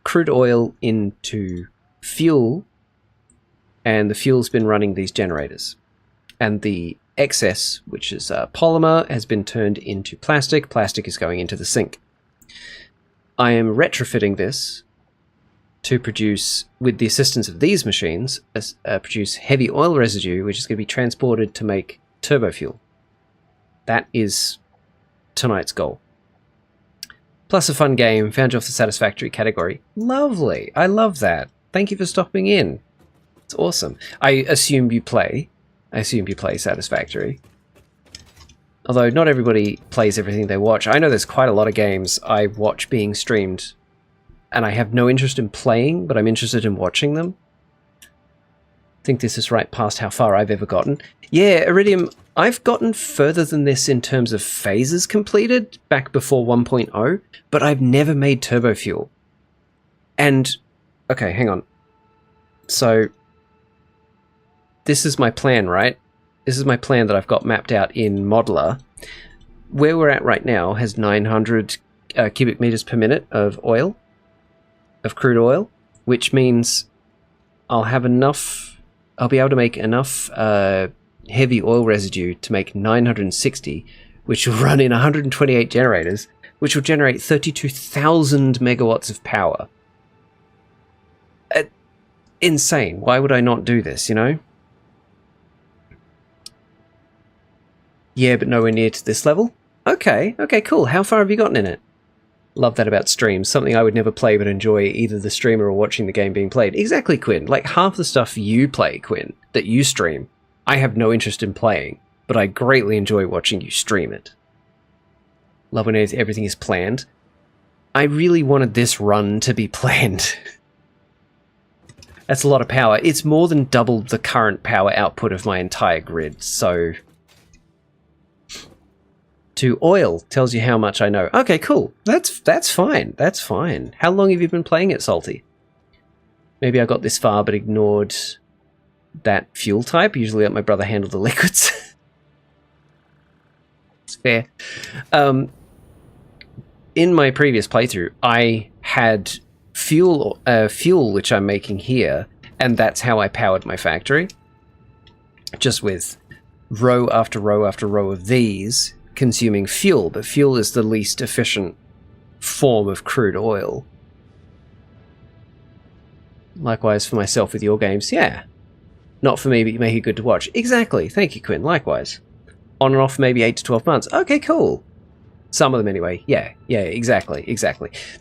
crude oil into fuel, and the fuel's been running these generators. And the excess, which is polymer, has been turned into plastic. Plastic is going into the sink. I am retrofitting this to produce, with the assistance of these machines, produce heavy oil residue, which is going to be transported to make TurboFuel. That is tonight's goal. Plus a fun game, found you off the Satisfactory category. Lovely, I love that. Thank you for stopping in. It's awesome. I assume you play Satisfactory. Although not everybody plays everything they watch. I know there's quite a lot of games I watch being streamed, and I have no interest in playing, but I'm interested in watching them. I think this is right past how far I've ever gotten. Yeah, Iridium, I've gotten further than this in terms of phases completed back before 1.0, but I've never made TurboFuel. And, okay, hang on. So, this is my plan, right? This is my plan that I've got mapped out in Modeler. Where we're at right now has 900 cubic meters per minute of oil, of crude oil, which means I'll have enough, I'll be able to make enough heavy oil residue to make 960, which will run in 128 generators, which will generate 32,000 megawatts of power. Insane. Why would I not do this, you know? Yeah, but nowhere near to this level. Okay, cool. How far have you gotten in it? Love that about streams. Something I would never play but enjoy either the streamer or watching the game being played. Exactly, Quinn. Like half the stuff you play, Quinn, that you stream, I have no interest in playing, but I greatly enjoy watching you stream it. Love when everything is planned. I really wanted this run to be planned. That's a lot of power. It's more than double the current power output of my entire grid, so... To oil tells you how much I know. Okay, cool. That's fine. That's fine. How long have you been playing it, Salty? Maybe I got this far but ignored that fuel type. Usually let my brother handle the liquids. It's fair. In my previous playthrough, I had fuel which I'm making here, and that's how I powered my factory. Just with row after row after row of these, consuming fuel, but fuel is the least efficient form of crude oil. Likewise for myself with your games, yeah. Not for me, but you make it good to watch. Exactly, thank you, Quinn, likewise. On and off maybe 8 to 12 months. Okay, cool. Some of them anyway, yeah, exactly.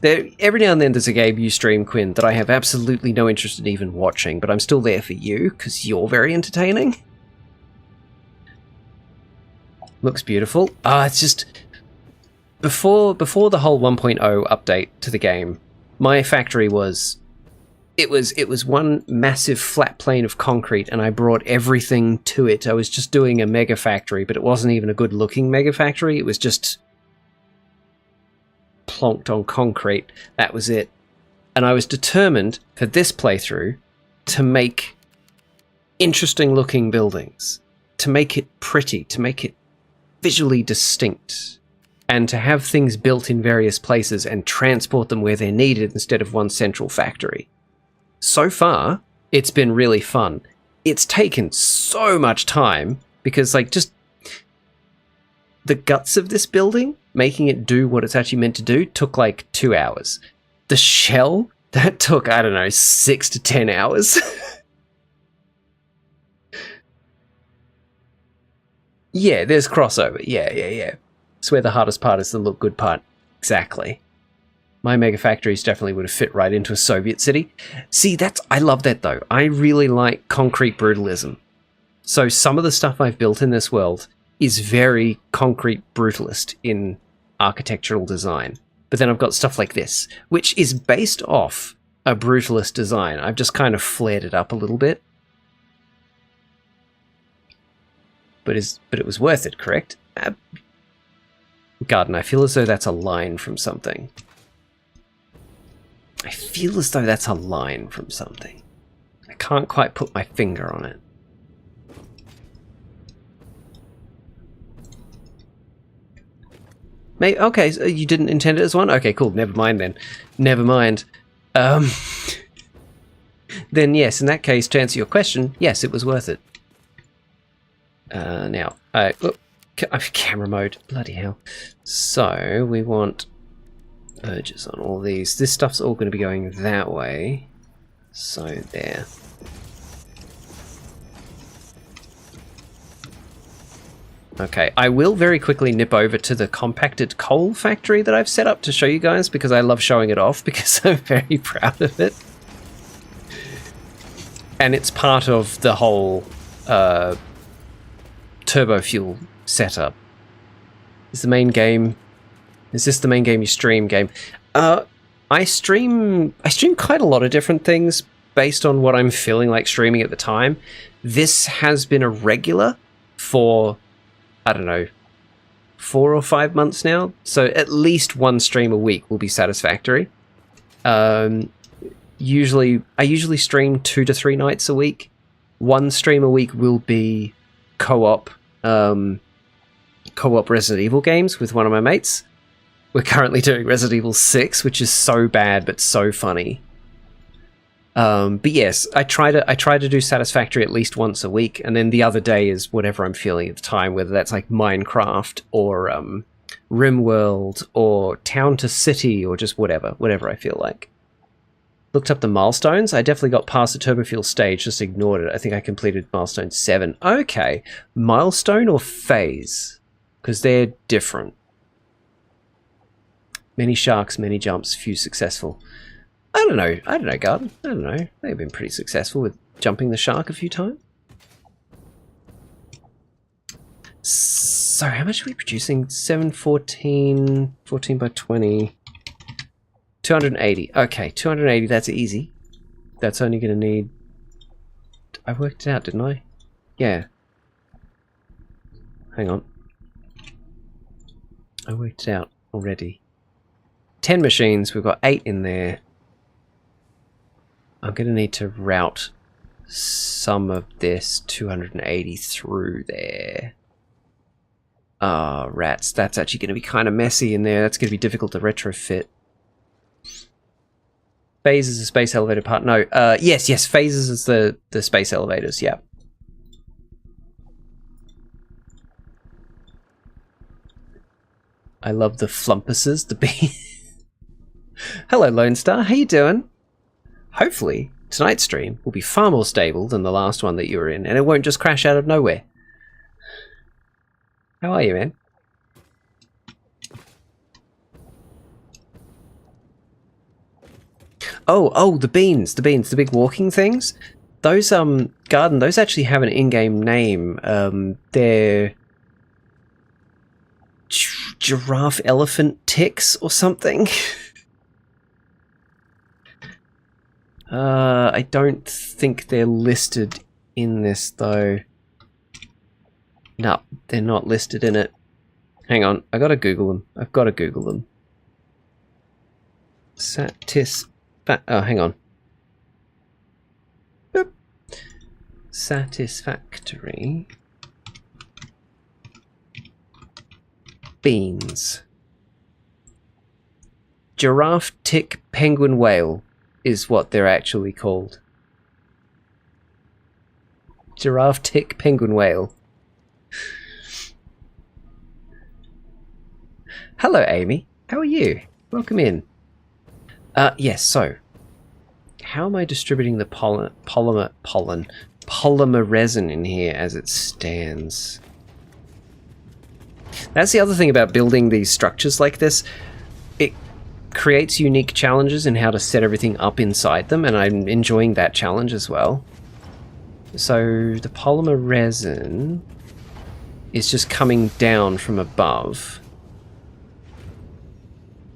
Every now and then there's a game you stream, Quinn, that I have absolutely no interest in even watching, but I'm still there for you, because you're very entertaining. Looks beautiful. It's just... Before the whole 1.0 update to the game, my factory was... It was one massive flat plane of concrete, and I brought everything to it. I was just doing a mega factory, but it wasn't even a good-looking mega factory. It was just... plonked on concrete. That was it. And I was determined, for this playthrough, to make interesting-looking buildings. To make it pretty, to make it visually distinct, and to have things built in various places and transport them where they're needed instead of one central factory. So far, it's been really fun. It's taken so much time, because, like, just the guts of this building, making it do what it's actually meant to do, took, like, 2 hours. The shell, that took, I don't know, 6 to 10 hours. Yeah, there's crossover. Yeah. It's where the hardest part is the look good part. Exactly. My mega factories definitely would have fit right into a Soviet city. See, I love that though. I really like concrete brutalism. So some of the stuff I've built in this world is very concrete brutalist in architectural design. But then I've got stuff like this, which is based off a brutalist design. I've just kind of flared it up a little bit. But it was worth it, correct? Garden, I feel as though that's a line from something. I feel as though that's a line from something. I can't quite put my finger on it. Maybe, okay, so you didn't intend it as one? Okay, cool, never mind then. Never mind. then yes, in that case, to answer your question, yes, it was worth it. Now, camera mode, bloody hell. So we want urges on all these. This stuff's all going to be going that way. So there. Okay, I will very quickly nip over to the compacted coal factory that I've set up to show you guys, because I love showing it off because I'm very proud of it. And it's part of the whole TurboFuel setup. Is the main game... Is this the main game you stream game? I stream quite a lot of different things based on what I'm feeling like streaming at the time. This has been a regular for, I don't know, 4 or 5 months now. So at least one stream a week will be Satisfactory. I usually stream 2 to 3 nights a week. One stream a week will be co-op Resident Evil games with one of my mates. We're currently doing Resident Evil 6, which is so bad but so funny. But yes, I try to do Satisfactory at least once a week, and then the other day is whatever I'm feeling at the time, whether that's like Minecraft or RimWorld or Town to City or just whatever I feel like. Looked up the milestones. I definitely got past the TurboFuel stage, just ignored it. I think I completed milestone 7. Okay, milestone or phase? Because they're different. Many sharks, many jumps, few successful. I don't know, Garden. I don't know. They've been pretty successful with jumping the shark a few times. So how much are we producing? 714, 14 by 20. 280. Okay, 280, that's easy. That's only going to need... I worked it out, didn't I? Yeah. Hang on. I worked it out already. 10 machines, we've got 8 in there. I'm going to need to route some of this 280 through there. Ah, rats. That's actually going to be kind of messy in there. That's going to be difficult to retrofit. Phases is a space elevator part. No, yes, phases is the space elevators, yeah. I love the flumpuses, the bee. Hello, Lone Star. How you doing? Hopefully, tonight's stream will be far more stable than the last one that you were in, and it won't just crash out of nowhere. How are you, man? Oh, the beans, the big walking things. Those, Garden, those actually have an in-game name. They're... giraffe elephant ticks or something. I don't think they're listed in this though. No, they're not listed in it. Hang on, I gotta Google them. I've gotta Google them. Oh, hang on. Boop. Satisfactory. Beans. Giraffe, tick, penguin, whale is what they're actually called. Giraffe, tick, penguin, whale. Hello, Amy. How are you? Welcome in. Yes, so how am I distributing the polymer resin in here as it stands? That's the other thing about building these structures like this. It creates unique challenges in how to set everything up inside them, and I'm enjoying that challenge as well. So the polymer resin is just coming down from above.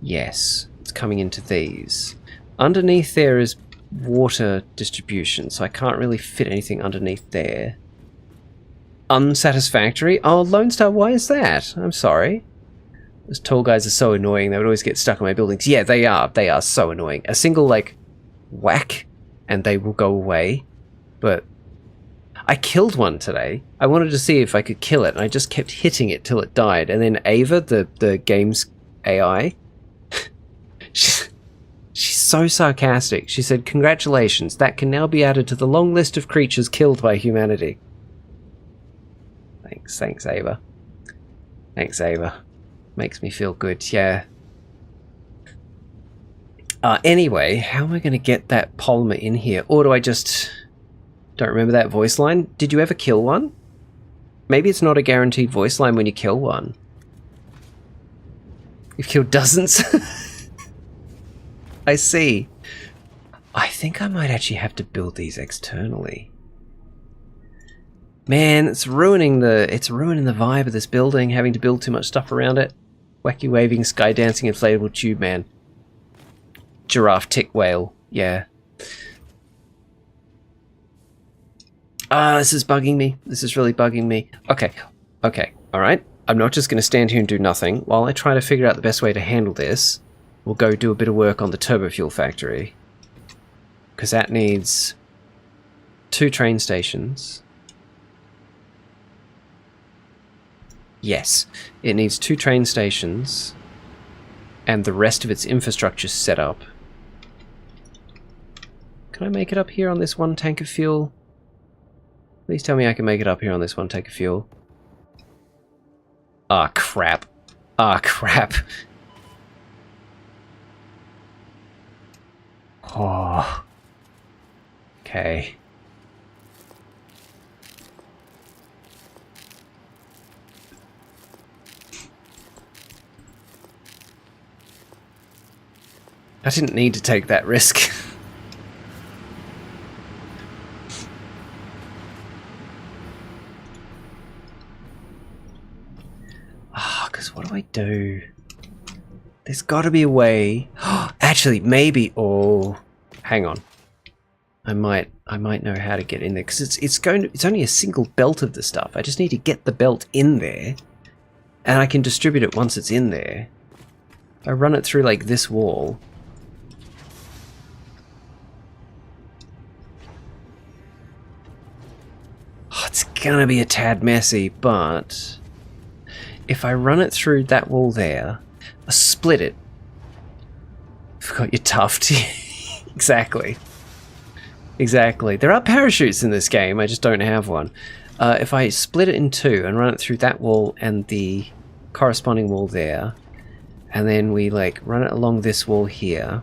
Yes, it's coming into these. Underneath there is water distribution, so I can't really fit anything underneath there. Unsatisfactory? Oh, Lone Star, why is that? I'm sorry. Those tall guys are so annoying. They would always get stuck in my buildings. Yeah, they are. They are so annoying. A single, like, whack, and they will go away. But I killed one today. I wanted to see if I could kill it, and I just kept hitting it till it died. And then Ava, the game's AI, she's so sarcastic. She said, "Congratulations, that can now be added to the long list of creatures killed by humanity." Thanks, Ava. Thanks, Ava. Makes me feel good, yeah. Anyway, how am I going to get that polymer in here? Or do I just... Don't remember that voice line? Did you ever kill one? Maybe it's not a guaranteed voice line when you kill one. You've killed dozens? I see. I think I might actually have to build these externally. Man, it's ruining the vibe of this building, having to build too much stuff around it. Wacky waving, sky dancing, inflatable tube man. Giraffe tick whale, yeah. This is bugging me. This is really bugging me. Okay, alright. I'm not just going to stand here and do nothing. While I try to figure out the best way to handle this, we'll go do a bit of work on the TurboFuel factory. Because that needs 2 train stations. Yes, it needs 2 train stations and the rest of its infrastructure set up. Can I make it up here on this 1 tank of fuel? Please tell me I can make it up here on this 1 tank of fuel. Ah, crap. Ah, crap. Oh. Okay. I didn't need to take that risk. Because what do I do? There's got to be a way. Actually, maybe. Oh, hang on. I might know how to get in there because it's only a single belt of the stuff. I just need to get the belt in there, and I can distribute it once it's in there. I run it through like this wall. Oh, it's gonna be a tad messy, but if I run it through that wall there, I split it. Forgot your tuft. Exactly. Exactly. There are parachutes in this game, I just don't have one. If I split it in 2 and run it through that wall and the corresponding wall there, and then we like run it along this wall here,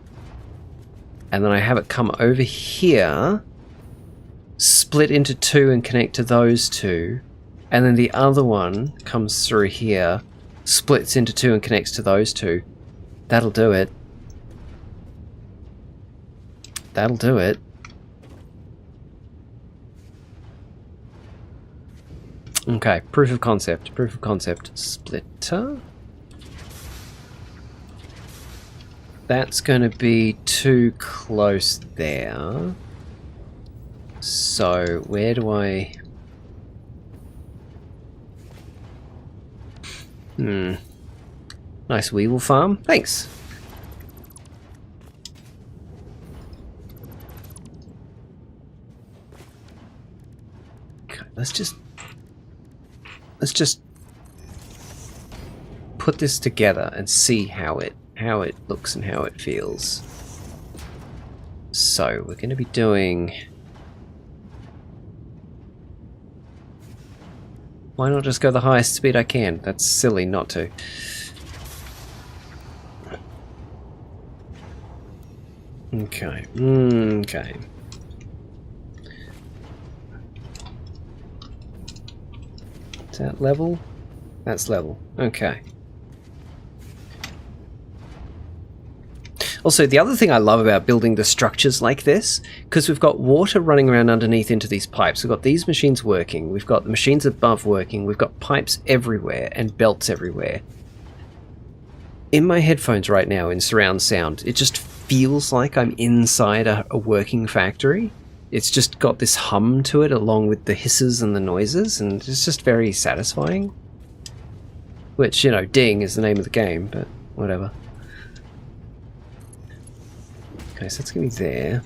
and then I have it come over here, split into 2 and connect to those 2, and then the other one comes through here, splits into 2 and connects to those 2. That'll do it. That'll do it. Okay, proof of concept. Proof of concept. Splitter. That's going to be too close there. So, where do I... Nice weevil farm. Thanks. Okay, let's just put this together and see how it looks and how it feels. So, we're going to be doing... Why not just go the highest speed I can? That's silly not to. Okay. Okay. Is that level? That's level. Okay. Also, the other thing I love about building the structures like this, because we've got water running around underneath into these pipes, we've got these machines working, we've got the machines above working, we've got pipes everywhere and belts everywhere. In my headphones right now in surround sound, it just feels like I'm inside a working factory. It's just got this hum to it along with the hisses and the noises, and it's just very satisfying. Which, you know, ding is the name of the game, but whatever. Okay, so that's going to be there.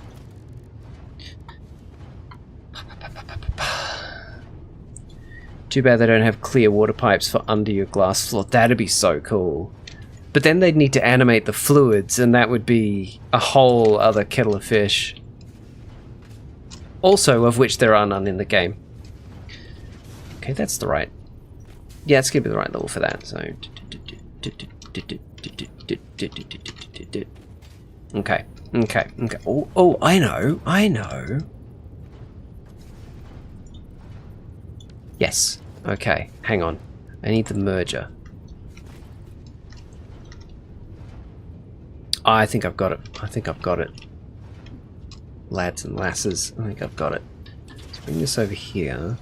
Too bad they don't have clear water pipes for under your glass floor. That'd be so cool. But then they'd need to animate the fluids, and that would be a whole other kettle of fish. Also, of which there are none in the game. Okay, that's the right... Yeah, it's going to be the right level for that, so... Okay. Oh, I know. Yes. Okay, hang on. I need the merger. I think I've got it. Lads and lasses, I think I've got it. Let's bring this over here.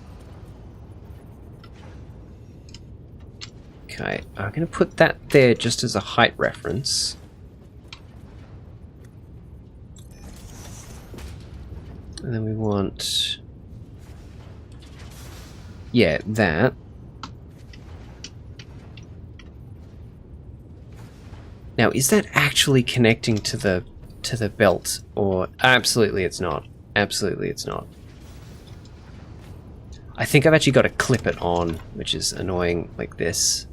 Okay, I'm going to put that there just as a height reference. And then we want... Yeah, that. Now, is that actually connecting to the belt? Or absolutely it's not. Absolutely it's not. I think I've actually got to clip it on, which is annoying, like this.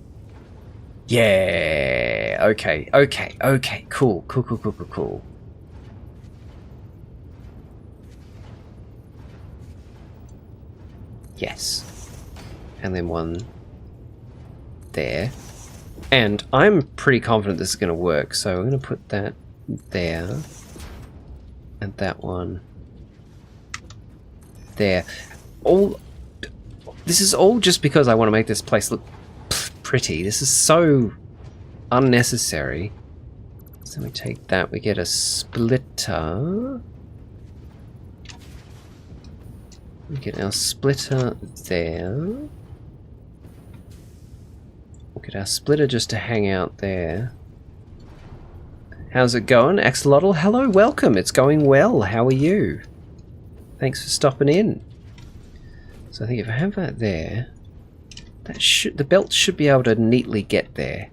Yeah, okay, cool. Yes. And then one there. And I'm pretty confident this is going to work, so I'm going to put that there. And that one there. This is all just because I want to make this place look pretty. This is so unnecessary. So we take that, we get a splitter. We get our splitter there. We'll get our splitter just to hang out there. How's it going, Axolotl? Hello, welcome. It's going well. How are you? Thanks for stopping in. So I think if I have that there, the belt should be able to neatly get there.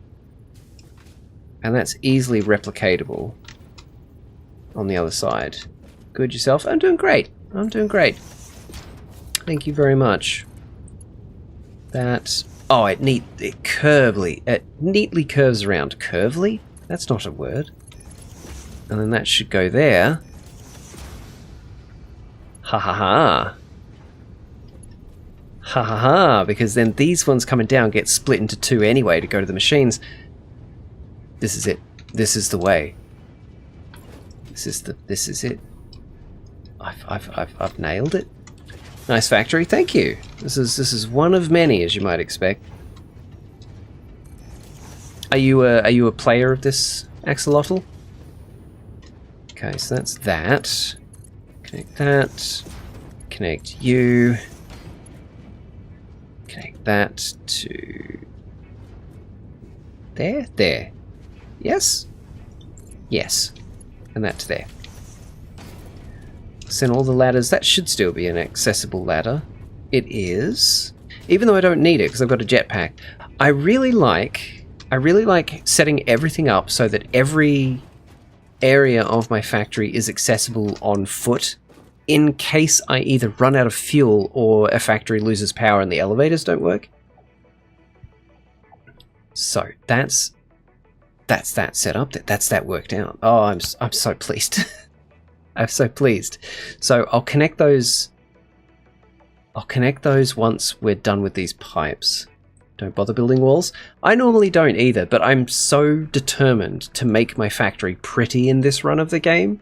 And that's easily replicatable on the other side. Good yourself? I'm doing great. Thank you very much. That... Oh, it neatly curves around. Curvely? That's not a word. And then that should go there. Ha ha ha. Ha ha ha, because then these ones coming down get split into two anyway to go to the machines. This is it. This is the way. This is it. I've nailed it. Nice factory, thank you. This is one of many, as you might expect. Are you a player of this, Axolotl? Okay, so that's that. Connect that. Connect you. Connect that to there. There. Yes. Yes. And that to there. Send all the ladders. That should still be an accessible ladder. It is. Even though I don't need it because I've got a jetpack. I really like setting everything up so that every area of my factory is accessible on foot in case I either run out of fuel or a factory loses power and the elevators don't work. So that's that set up. That's that worked out. Oh, I'm so pleased. I'm so pleased. So I'll connect those once we're done with these pipes. Don't bother building walls. I normally don't either, but I'm so determined to make my factory pretty in this run of the game.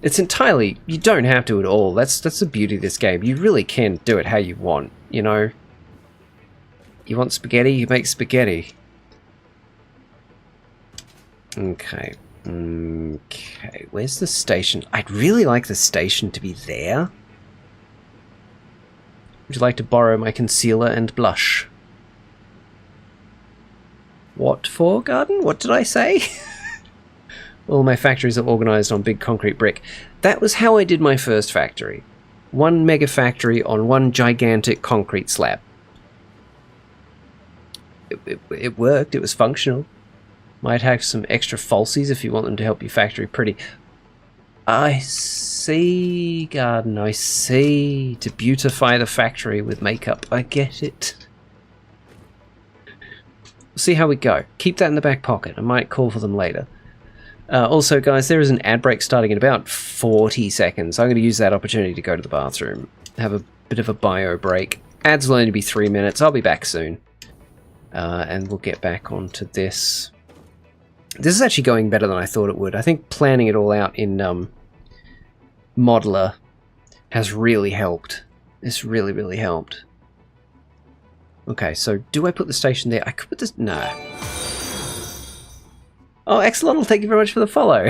It's entirely... You don't have to at all. That's the beauty of this game. You really can do it how you want, you know? You want spaghetti? You make spaghetti. Okay. Okay, where's the station? I'd really like the station to be there. Would you like to borrow my concealer and blush? What for, Garden? What did I say? All my factories are organised on big concrete brick. That was how I did my first factory. One mega factory on one gigantic concrete slab. It worked, it was functional. Might have some extra falsies if you want them to help your factory pretty. I see, Garden, I see. To beautify the factory with makeup. I get it. See how we go. Keep that in the back pocket. I might call for them later. Also, guys, there is an ad break starting in about 40 seconds. I'm going to use that opportunity to go to the bathroom. Have a bit of a bio break. Ads will only be 3 minutes. I'll be back soon. And we'll get back onto this. This is actually going better than I thought it would. I think planning it all out in Modeler has really helped. This really, really helped. Okay, so do I put the station there? I could put this... No. Oh, Axolotl, thank you very much for the follow.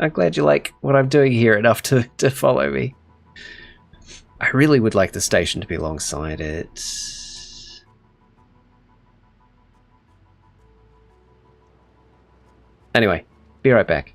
I'm glad you like what I'm doing here enough to follow me. I really would like the station to be alongside it. Anyway, be right back.